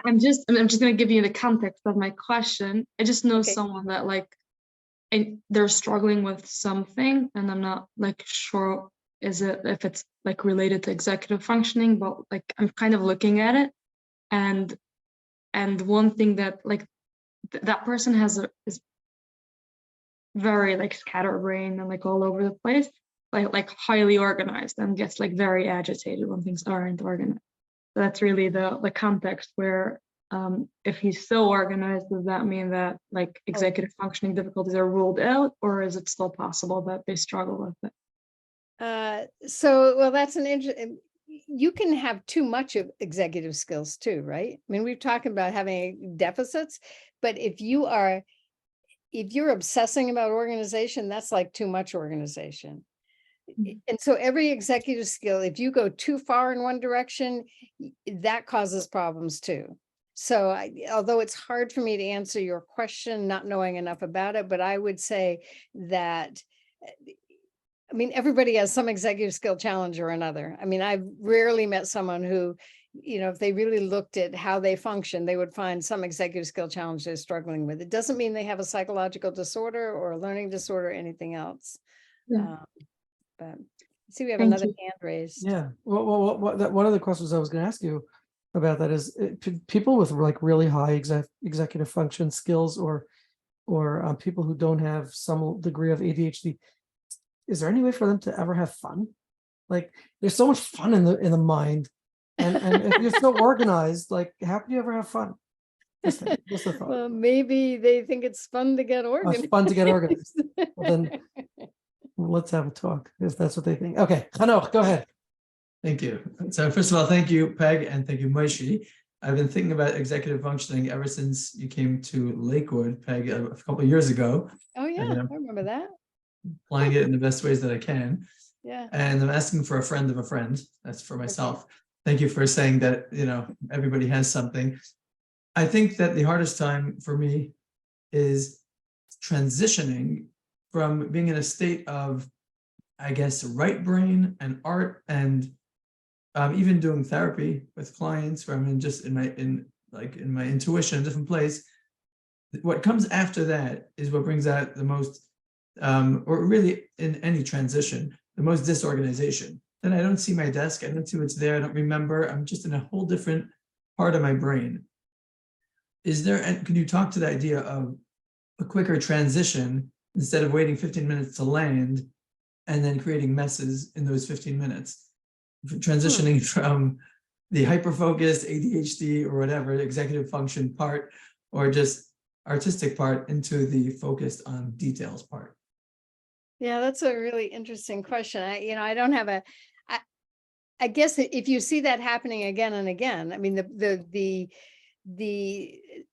I'm just going to give you the context of my question. I just know Okay. someone that they're struggling with something, and I'm not like sure if it's like related to executive functioning, but like I'm kind of looking at it, and one thing that like that person is very like scatterbrained and like all over the place, like highly organized, and gets like very agitated when things aren't organized. So that's really the context where if he's so organized, does that mean that like executive functioning difficulties are ruled out, or is it still possible that they struggle with it? Well, that's an interesting. You can have too much of executive skills too, right? I mean, we've talked about having deficits, but if you're obsessing about organization, that's like too much organization. And so every executive skill, if you go too far in one direction, that causes problems too. So although it's hard for me to answer your question, not knowing enough about it, but I would say that, I mean, everybody has some executive skill challenge or another. I mean, I've rarely met someone who, if they really looked at how they function, they would find some executive skill challenge they're struggling with. It doesn't mean they have a psychological disorder or a learning disorder or anything else. Yeah. But see, we have Thank another you. hand raised. Yeah. Well, one of the questions I was going to ask you about that is people with like really high executive function skills, or people who don't have some degree of ADHD. Is there any way for them to ever have fun? Like, there's so much fun in the mind, and if you're so organized, like, how can you ever have fun? Just a thought. Well, maybe they think it's fun to get Oh, organized. it's fun to get organized. Well, then let's have a talk if that's what they think. Okay, Hanoch, go ahead. Thank you. So first of all, thank you, Peg, and thank you, Moshe. I've been thinking about executive functioning ever since you came to Lakewood, Peg, a couple of years ago. Oh yeah, I remember that. Applying it in the best ways that I can. Yeah. And I'm asking for a friend of a friend. That's for myself. Thank you for saying that, everybody has something. I think that the hardest time for me is transitioning from being in a state of, I guess, right brain and art, and even doing therapy with clients where I'm in my intuition, a different place. What comes after that is what brings out the most, or really in any transition, the most disorganization. Then I don't see my desk, I don't see what's there, I don't remember, I'm just in a whole different part of my brain. Can you talk to the idea of a quicker transition instead of waiting 15 minutes to land and then creating messes in those 15 minutes? Transitioning from the hyper-focused ADHD or whatever executive function part, or just artistic part, into the focused on details part. Yeah, that's a really interesting question. I don't have I guess if you see that happening again and again, I mean, the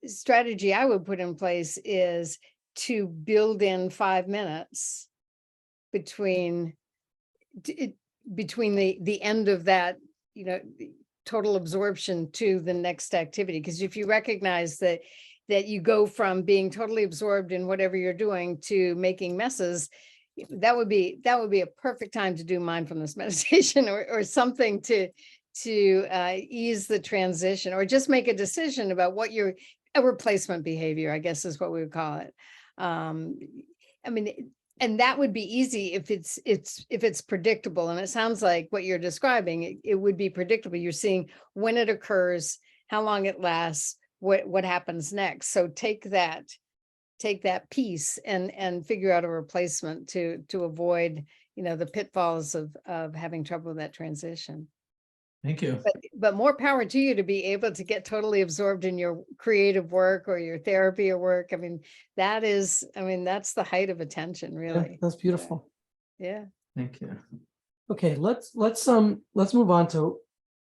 strategy I would put in place is to build in 5 minutes between the end of that, total absorption to the next activity. Because if you recognize that you go from being totally absorbed in whatever you're doing to making messes, that would be a perfect time to do mindfulness meditation or something to ease the transition, or just make a decision about what a replacement behavior, I guess is what we would call it. I mean, and that would be easy if it's predictable. And it sounds like what you're describing, it would be predictable. You're seeing when it occurs, how long it lasts, what happens next. So take that take that piece and figure out a replacement to avoid, the pitfalls of having trouble with that transition. Thank you. But more power to you to be able to get totally absorbed in your creative work or your therapy or work. I mean, that's the height of attention, Yeah, really. that's beautiful. Yeah. Thank you. Okay, let's move on to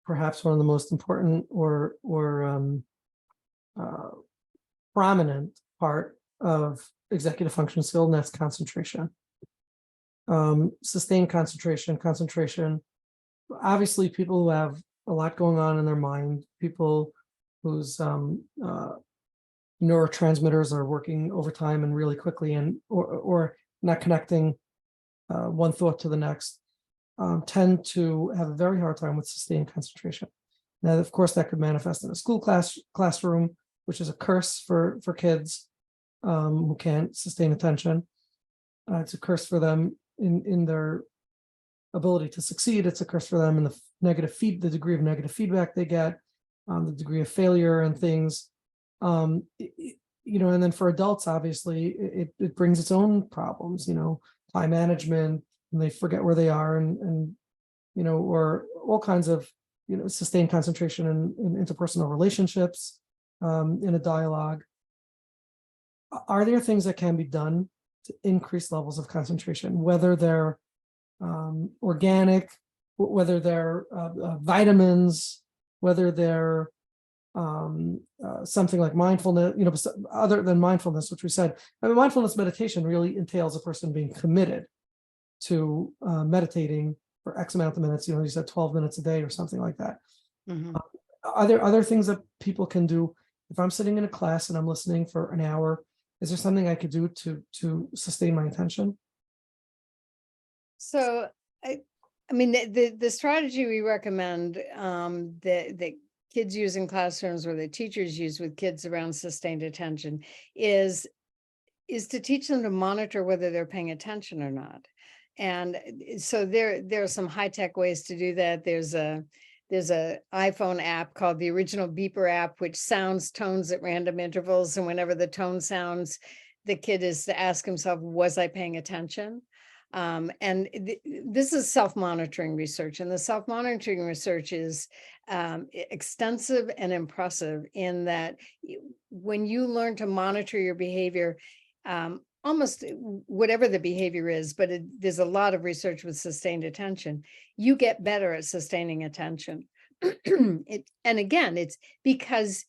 perhaps one of the most important or prominent part of executive function skill, and that's concentration. Sustained concentration. Obviously, people who have a lot going on in their mind, people whose neurotransmitters are working overtime and really quickly, and or not connecting one thought to the next, tend to have a very hard time with sustained concentration. Now, of course, that could manifest in a school classroom, which is a curse for kids who can't sustain attention. It's a curse for them in their ability to succeed. It's a curse for them in the degree of negative feedback they get, the degree of failure and things. And then for adults, obviously, it brings its own problems. Time management, and they forget where they are, and or all kinds of sustained concentration in interpersonal relationships, in a dialogue. Are there things that can be done to increase levels of concentration, whether they're organic, whether they're vitamins, whether they're something like mindfulness, other than mindfulness, which we said? Mindfulness meditation really entails a person being committed to meditating for X amount of minutes. You said 12 minutes a day or something like that. Mhm. Are there other things that people can do? If I'm sitting in a class and I'm listening for an hour, is there something I could do to sustain my attention? So the strategy we recommend that kids use in classrooms, or the teachers use with kids around sustained attention, is to teach them to monitor whether they're paying attention or not. And so there are some high-tech ways to do that. There's a iPhone app called the Original Beeper app, which sounds tones at random intervals, and whenever the tone sounds, the kid is to ask himself, was I paying attention? This is self-monitoring research, and the self-monitoring research is extensive and impressive in that when you learn to monitor your behavior, almost whatever the behavior is, but there's a lot of research with sustained attention, you get better at sustaining attention. And again, it's because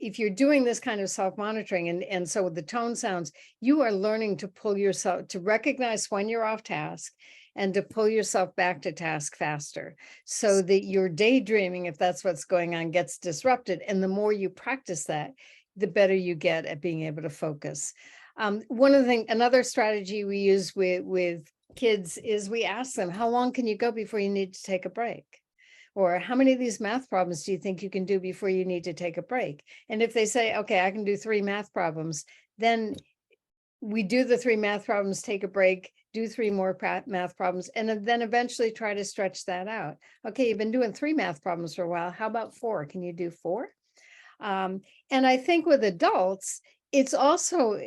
if you're doing this kind of self-monitoring, and so with the tone sounds, you are learning to pull yourself, to recognize when you're off task and to pull yourself back to task faster, so that your daydreaming, if that's what's going on, gets disrupted. And the more you practice that, the better you get at being able to focus. Another strategy we use with kids is we ask them, how long can you go before you need to take a break? Or how many of these math problems do you think you can do before you need to take a break? And if they say, okay, I can do 3 math problems, then we do the 3 math problems, take a break, do 3 more math problems, and then eventually try to stretch that out. Okay, you've been doing 3 math problems for a while. How about 4? Can you do 4? And I think with adults, it's also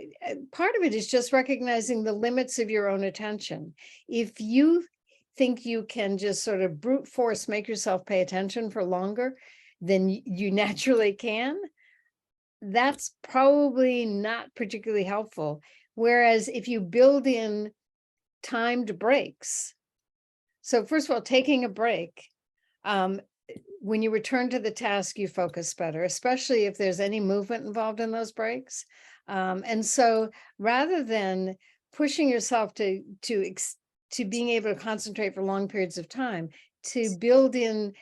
part of it is just recognizing the limits of your own attention. If you think you can just sort of brute force make yourself pay attention for longer than you naturally can, that's probably not particularly helpful. Whereas if you build in timed breaks, so first of all, taking a break, when you return to the task, you focus better, especially if there's any movement involved in those breaks. And so rather than pushing yourself to being able to concentrate for long periods of time, to build in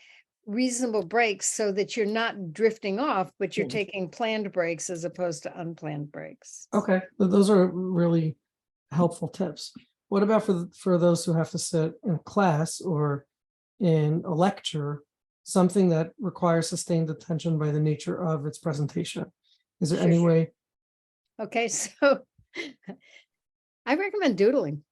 reasonable breaks so that you're not drifting off, but you're taking planned breaks as opposed to unplanned breaks. Okay, those are really helpful tips. What about for those who have to sit in class or in a lecture, something that requires sustained attention by the nature of its presentation? Is there any way? Okay, so I recommend doodling.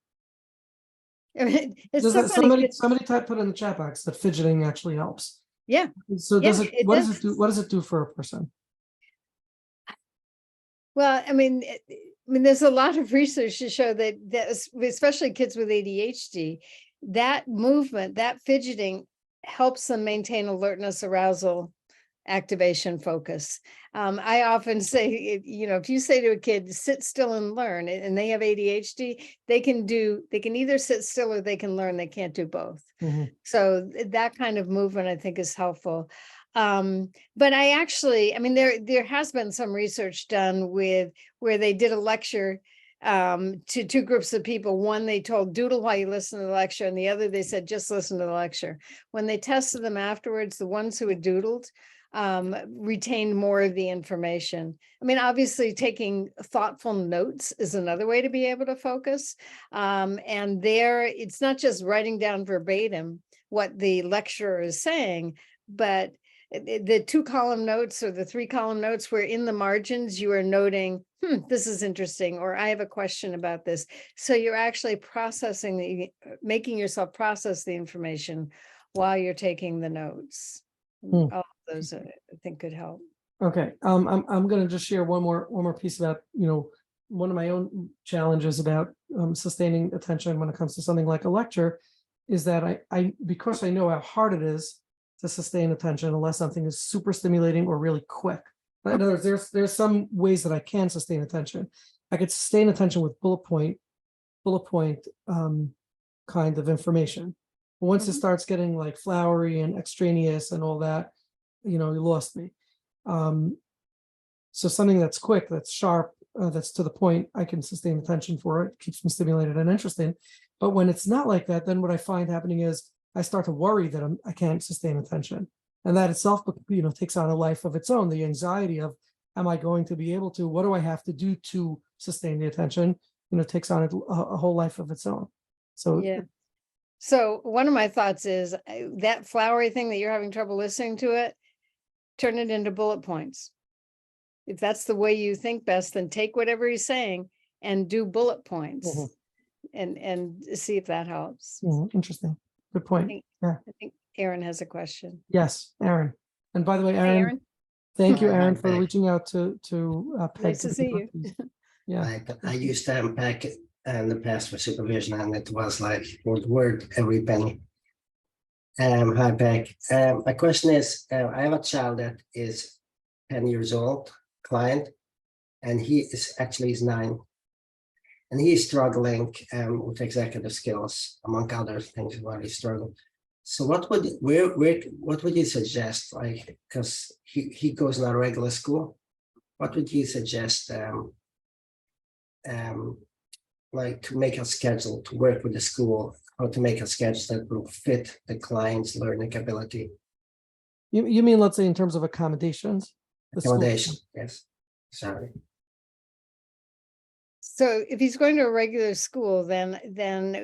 It's so funny. Somebody put in the chat box that fidgeting actually helps. Yeah. So Yeah, what does it do? What does it do for a person? Well, I mean, there's a lot of research to show that especially kids with ADHD, that movement, that fidgeting helps them maintain alertness, arousal, activation, focus. I often say, if you say to a kid, sit still and learn, and they have ADHD, they can either sit still or they can learn. They can't do both. Mhm. So that kind of movement, I think, is helpful. But there has been some research done where they did a lecture to two groups of people. One, they told doodle while you listen to the lecture, and the other, they said just listen to the lecture. When they tested them afterwards, the ones who had doodled retained more of the information. Obviously taking thoughtful notes is another way to be able to focus. And there, it's not just writing down verbatim what the lecturer is saying, but the 2-column notes or the 3-column notes where in the margins you are noting, this is interesting, or I have a question about this. So you're actually making yourself process the information while you're taking the notes. All of those I think could help. Okay, I'm gonna just share one more piece about, one of my own challenges about sustaining attention when it comes to something like a lecture is that because I know how hard it is to sustain attention unless something is super stimulating or really quick. In other words, there's some ways that I can sustain attention. I could sustain attention with bullet point kind of information. But once it starts getting like flowery and extraneous and all that, you lost me. So something that's quick, that's sharp, that's to the point, I can sustain attention for it, keeps me stimulated and interested. But when it's not like that, then what I find happening is I start to worry that I can't sustain attention. And that itself, takes on a life of its own. The anxiety of, am I going to be able to, what do I have to do to sustain the attention, takes on a whole life of its own. So yeah. So one of my thoughts is that flowery thing that you're having trouble listening to it, turn it into bullet points. If that's the way you think best, then take whatever he's saying and do bullet points and see if that helps. Interesting. Good point. I think Aaron has a question. Yes, Aaron. And by the way, Hi, Aaron, thank you, Hi, Aaron, for Peg. reaching out to Peg. Nice to see you. Yeah. I used to unpack it in the past for supervision, and it was like word every penny. Hi, Peg. My question is, I have a child that is 10 years old, client, and he's 9. And he's struggling with executive skills, among other things while he's struggling. So what would you suggest? Like, because he goes in a regular school, what would you suggest? Like to make a schedule to work with the school, how to make a schedule that will fit the client's learning ability. You mean, let's say, in terms of accommodations? The school- Accommodation, yes. Sorry. So if he's going to a regular school, then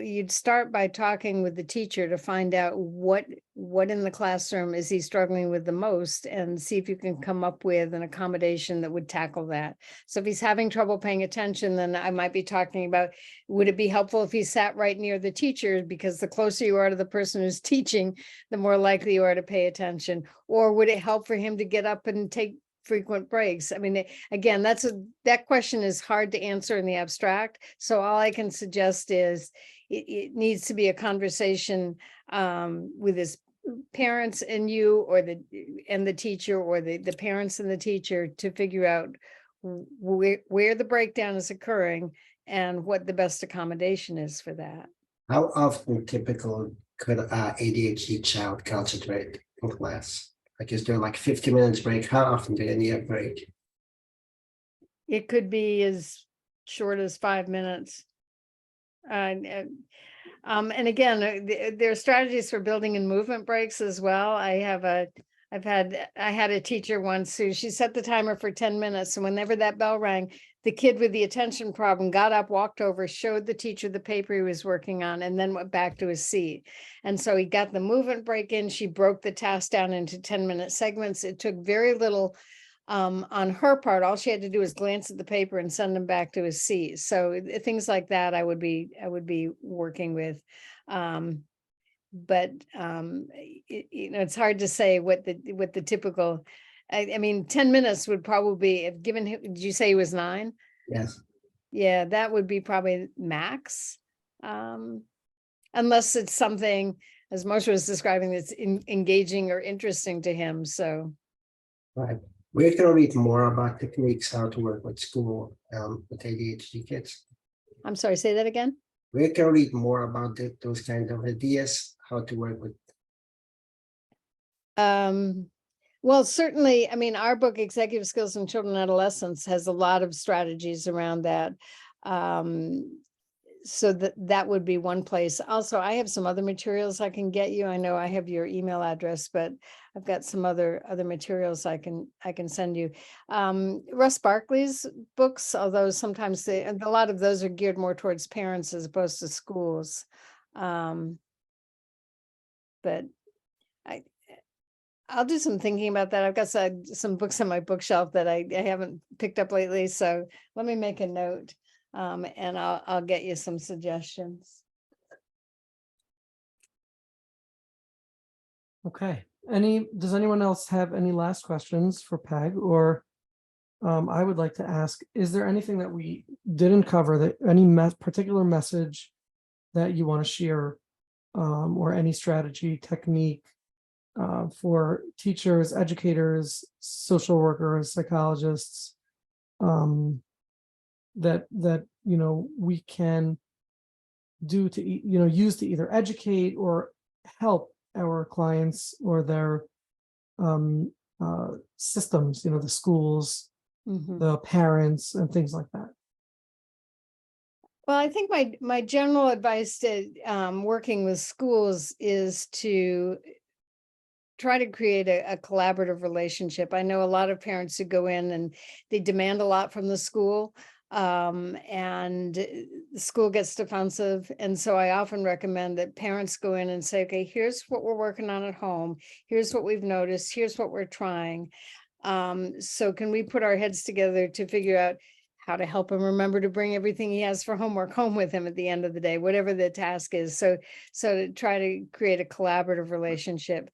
you'd start by talking with the teacher to find out what in the classroom is he struggling with the most, and see if you can come up with an accommodation that would tackle that. So if he's having trouble paying attention, then I might be talking about, would it be helpful if he sat right near the teacher? Because the closer you are to the person who's teaching, the more likely you are to pay attention. Or would it help for him to get up and take frequent breaks? Again, that question is hard to answer in the abstract. So all I can suggest is it needs to be a conversation with his parents and you, or the teacher, or the parents and the teacher, to figure out where the breakdown is occurring and what the best accommodation is for that. How often typical could a ADHD child concentrate in class? Like, is there like 50 minutes break? How often do they need a break? It could be as short as 5 minutes. And again, there are strategies for building in movement breaks as well. I had a teacher once who, she set the timer for 10 minutes, and whenever that bell rang, the kid with the attention problem got up, walked over, showed the teacher the paper he was working on, and then went back to his seat. And so he got the movement break in. She broke the task down into 10-minute segments. It took very little on her part. All she had to do was glance at the paper and send him back to his seat. So things like that I would be working with. But it's hard to say what the typical I mean, 10 minutes would probably, if given, did you say he was 9? Yes. Yeah, that would be probably max. Unless it's something, as Moshe was describing, that's engaging or interesting to him, so. Right. We can read more about techniques how to work with school with ADHD kids. I'm sorry, say that again? We can read more about those kind of ideas, how to work with. Well, certainly, I mean, our book, Executive Skills in Children and Adolescents, has a lot of strategies around that. So that would be one place. Also, I have some other materials I can get you. I know I have your email address, but I've got some other materials I can send you. Russ Barkley's books, although sometimes a lot of those are geared more towards parents as opposed to schools. But I'll do some thinking about that. I've got some books on my bookshelf that I haven't picked up lately. So let me make a note. And I'll get you some suggestions. Okay. Does anyone else have any last questions for Peg? Or I would like to ask, is there anything that we didn't cover, that any particular message that you want to share, or any strategy, technique for teachers, educators, social workers, psychologists, that we can do to use to either educate or help our clients or their systems, the schools, the parents, and things like that? Well, I think my general advice to working with schools is to try to create a collaborative relationship. I know a lot of parents who go in and they demand a lot from the school, and the school gets defensive. And so I often recommend that parents go in and say, okay, here's what we're working on at home. Here's what we've noticed. Here's what we're trying. So can we put our heads together to figure out how to help him remember to bring everything he has for homework home with him at the end of the day, whatever the task is. So to try to create a collaborative relationship.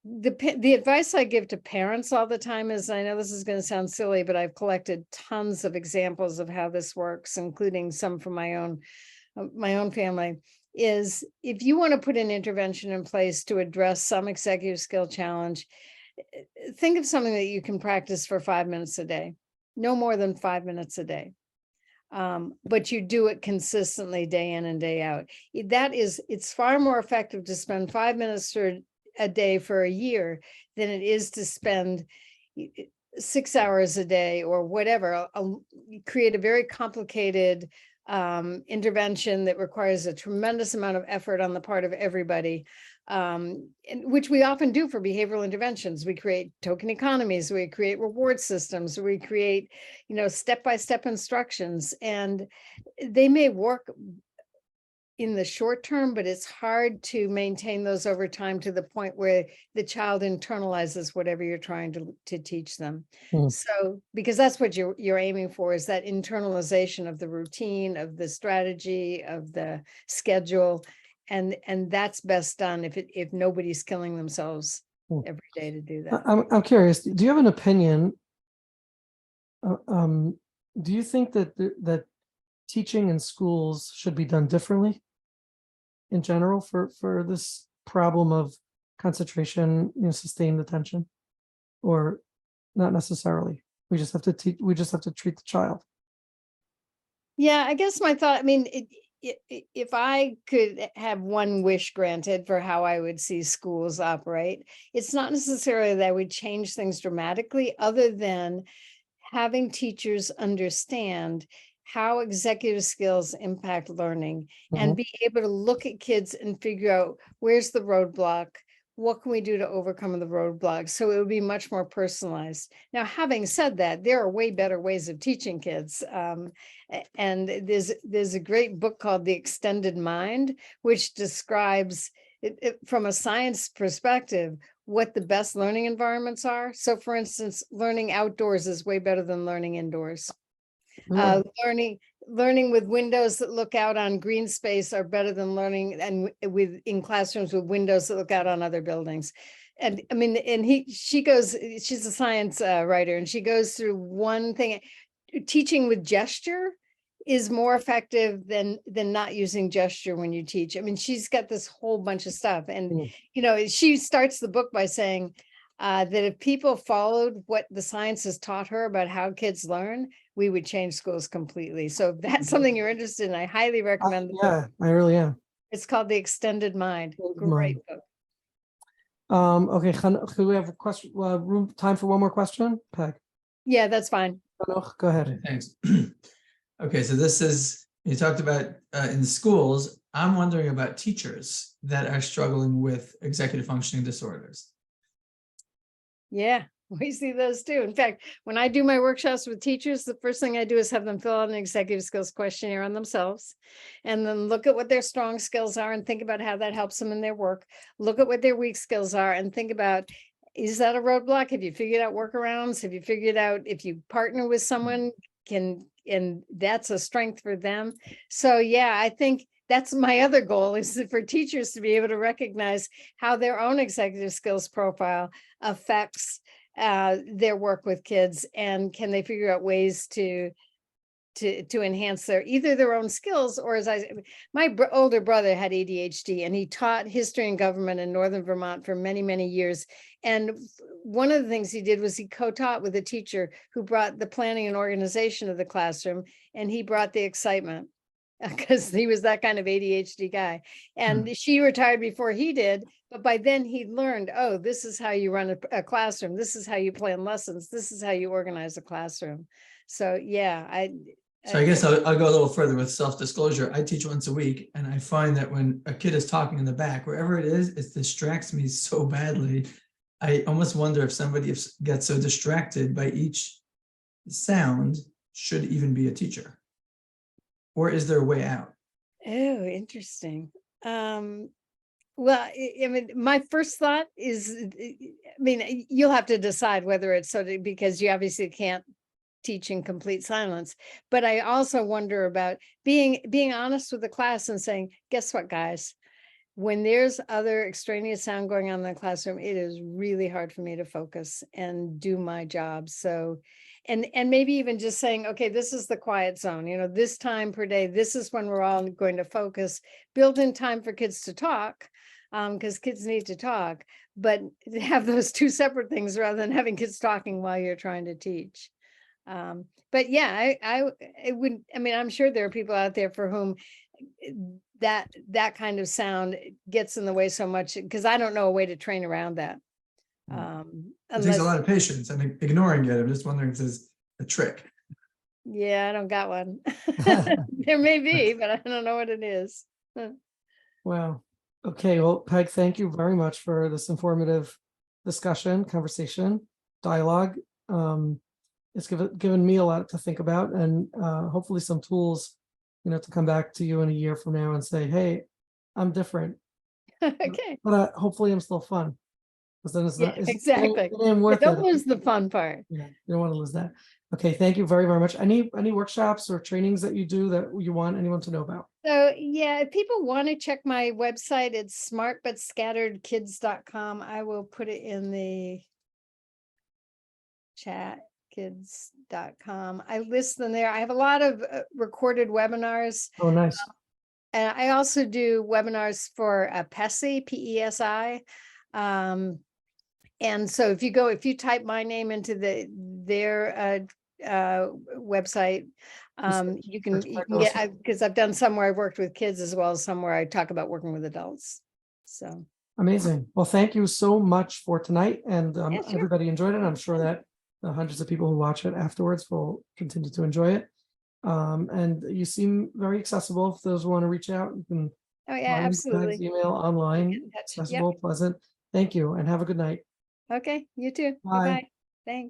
The advice I give to parents all the time is, I know this is going to sound silly, but I've collected tons of examples of how this works, including some from my own family, is if you want to put an intervention in place to address some executive skill challenge, think of something that you can practice for 5 minutes a day, no more than 5 minutes a day. But you do it consistently day in and day out. It's far more effective to spend 5 minutes a day for a year than it is to spend 6 hours a day or whatever. Create a very complicated intervention that requires a tremendous amount of effort on the part of everybody, which we often do for behavioral interventions. We create token economies, we create reward systems, we create, step-by-step instructions, and they may work in the short term, but it's hard to maintain those over time to the point where the child internalizes whatever you're trying to teach them. So, because that's what you're aiming for, is that internalization of the routine, of the strategy, of the schedule, and that's best done if nobody's killing themselves every day to do that. I'm curious. Do you have an opinion? Do you think that teaching in schools should be done differently in general for this problem of concentration, sustained attention, or not necessarily? We just have to teach. We just have to treat the child. Yeah, I guess my thought, I mean, if I could have one wish granted for how I would see schools operate, it's not necessarily that I would change things dramatically, other than having teachers understand how executive skills impact learning and be able to look at kids and figure out where's the roadblock, what can we do to overcome the roadblocks, so it would be much more personalized. Now, having said that, there are way better ways of teaching kids. And there's a great book called The Extended Mind, which describes it from a science perspective, what the best learning environments are. So for instance, learning outdoors is way better than learning indoors. Learning with windows that look out on green space are better than learning in classrooms with windows that look out on other buildings. and I mean, and she's a science writer, and she goes through one thing. Teaching with gesture is more effective than not using gesture when you teach. I mean, she's got this whole bunch of stuff. And, Mm. She starts the book by saying that if people followed what the science has taught her about how kids learn, we would change schools completely. So if that's something you're interested in, I highly recommend the book. Yeah, I really am. It's called The Extended Mind. Extended Mind. Great book. Okay, could we have a question, time for one more question? Peg, Yeah, that's fine. go ahead. Thanks. Okay, so this is, you talked about in the schools. I'm wondering about teachers that are struggling with executive functioning disorders. Yeah, we see those too. In fact, when I do my workshops with teachers, the first thing I do is have them fill out an executive skills questionnaire on themselves, and then look at what their strong skills are and think about how that helps them in their work. Look at what their weak skills are and think about, is that a roadblock? Have you figured out workarounds? Have you figured out if you partner with someone, and that's a strength for them? So yeah, I think that's my other goal, is for teachers to be able to recognize how their own executive skills profile affects their work with kids, and can they figure out ways to enhance either their own skills, or my older brother had ADHD, and he taught history and government in Northern Vermont for many, many years. And one of the things he did was he co-taught with a teacher who brought the planning and organization of the classroom, and he brought the excitement because he was that kind of ADHD guy. And she retired before he did, but by then he'd learned, oh, this is how you run a classroom. This is how you plan lessons. This is how you organize a classroom. So yeah, I guess I'll go a little further with self-disclosure. I teach once a week, and I find that when a kid is talking in the back, wherever it is, it distracts me so badly. I almost wonder if somebody gets so distracted by each sound should even be a teacher. Or is there a way out? Oh, interesting. Well, I mean, my first thought is, I mean, you'll have to decide whether it's because you obviously can't teach in complete silence. But I also wonder about being honest with the class and saying, guess what, guys? When there's other extraneous sound going on in the classroom, it is really hard for me to focus and do my job. So, and maybe even just saying, okay, this is the quiet zone, this time per day, this is when we're all going to focus, build in time for kids to talk, because kids need to talk, but have those two separate things rather than having kids talking while you're trying to teach. But yeah, I'm sure there are people out there for whom that kind of sound gets in the way so much, because I don't know a way to train around that. It takes a lot of patience. I mean, ignoring it. I'm just wondering if there's a trick. Yeah, I don't got one. There may be, but I don't know what it is. Wow. Okay, well, Peg, thank you very much for this informative discussion, conversation, dialogue. It's given me a lot to think about, and hopefully some tools, to come back to you in a year from now and say, hey, I'm different. Okay. But hopefully I'm still fun. Because then it's not exactly. It ain't worth Don't it. lose the fun part. Yeah, you don't want to lose that. Okay, thank you very, very much. Any workshops or trainings that you do that you want anyone to know about? So yeah, if people want to check my website, it's smartbutscatteredkids.com. I will put it in the chat, kids.com. I list them there. I have a lot of recorded webinars. Oh, nice. And I also do webinars for PESI, P-E-S-I. And so if you type my name into their website, you can get, because I've done some where I've worked with kids as well as some where I talk about working with adults. So amazing. Well, thank you so much for tonight, and Yeah, sure. everybody enjoyed it. I'm sure that the hundreds of people who watch it afterwards will continue to enjoy it. And you seem very accessible. If those who want to reach out, you can Oh yeah, find absolutely. Peg's email online, Get in touch. Yep. accessible, pleasant. Thank you, and have a good night. Okay, you too. Bye. Bye-bye.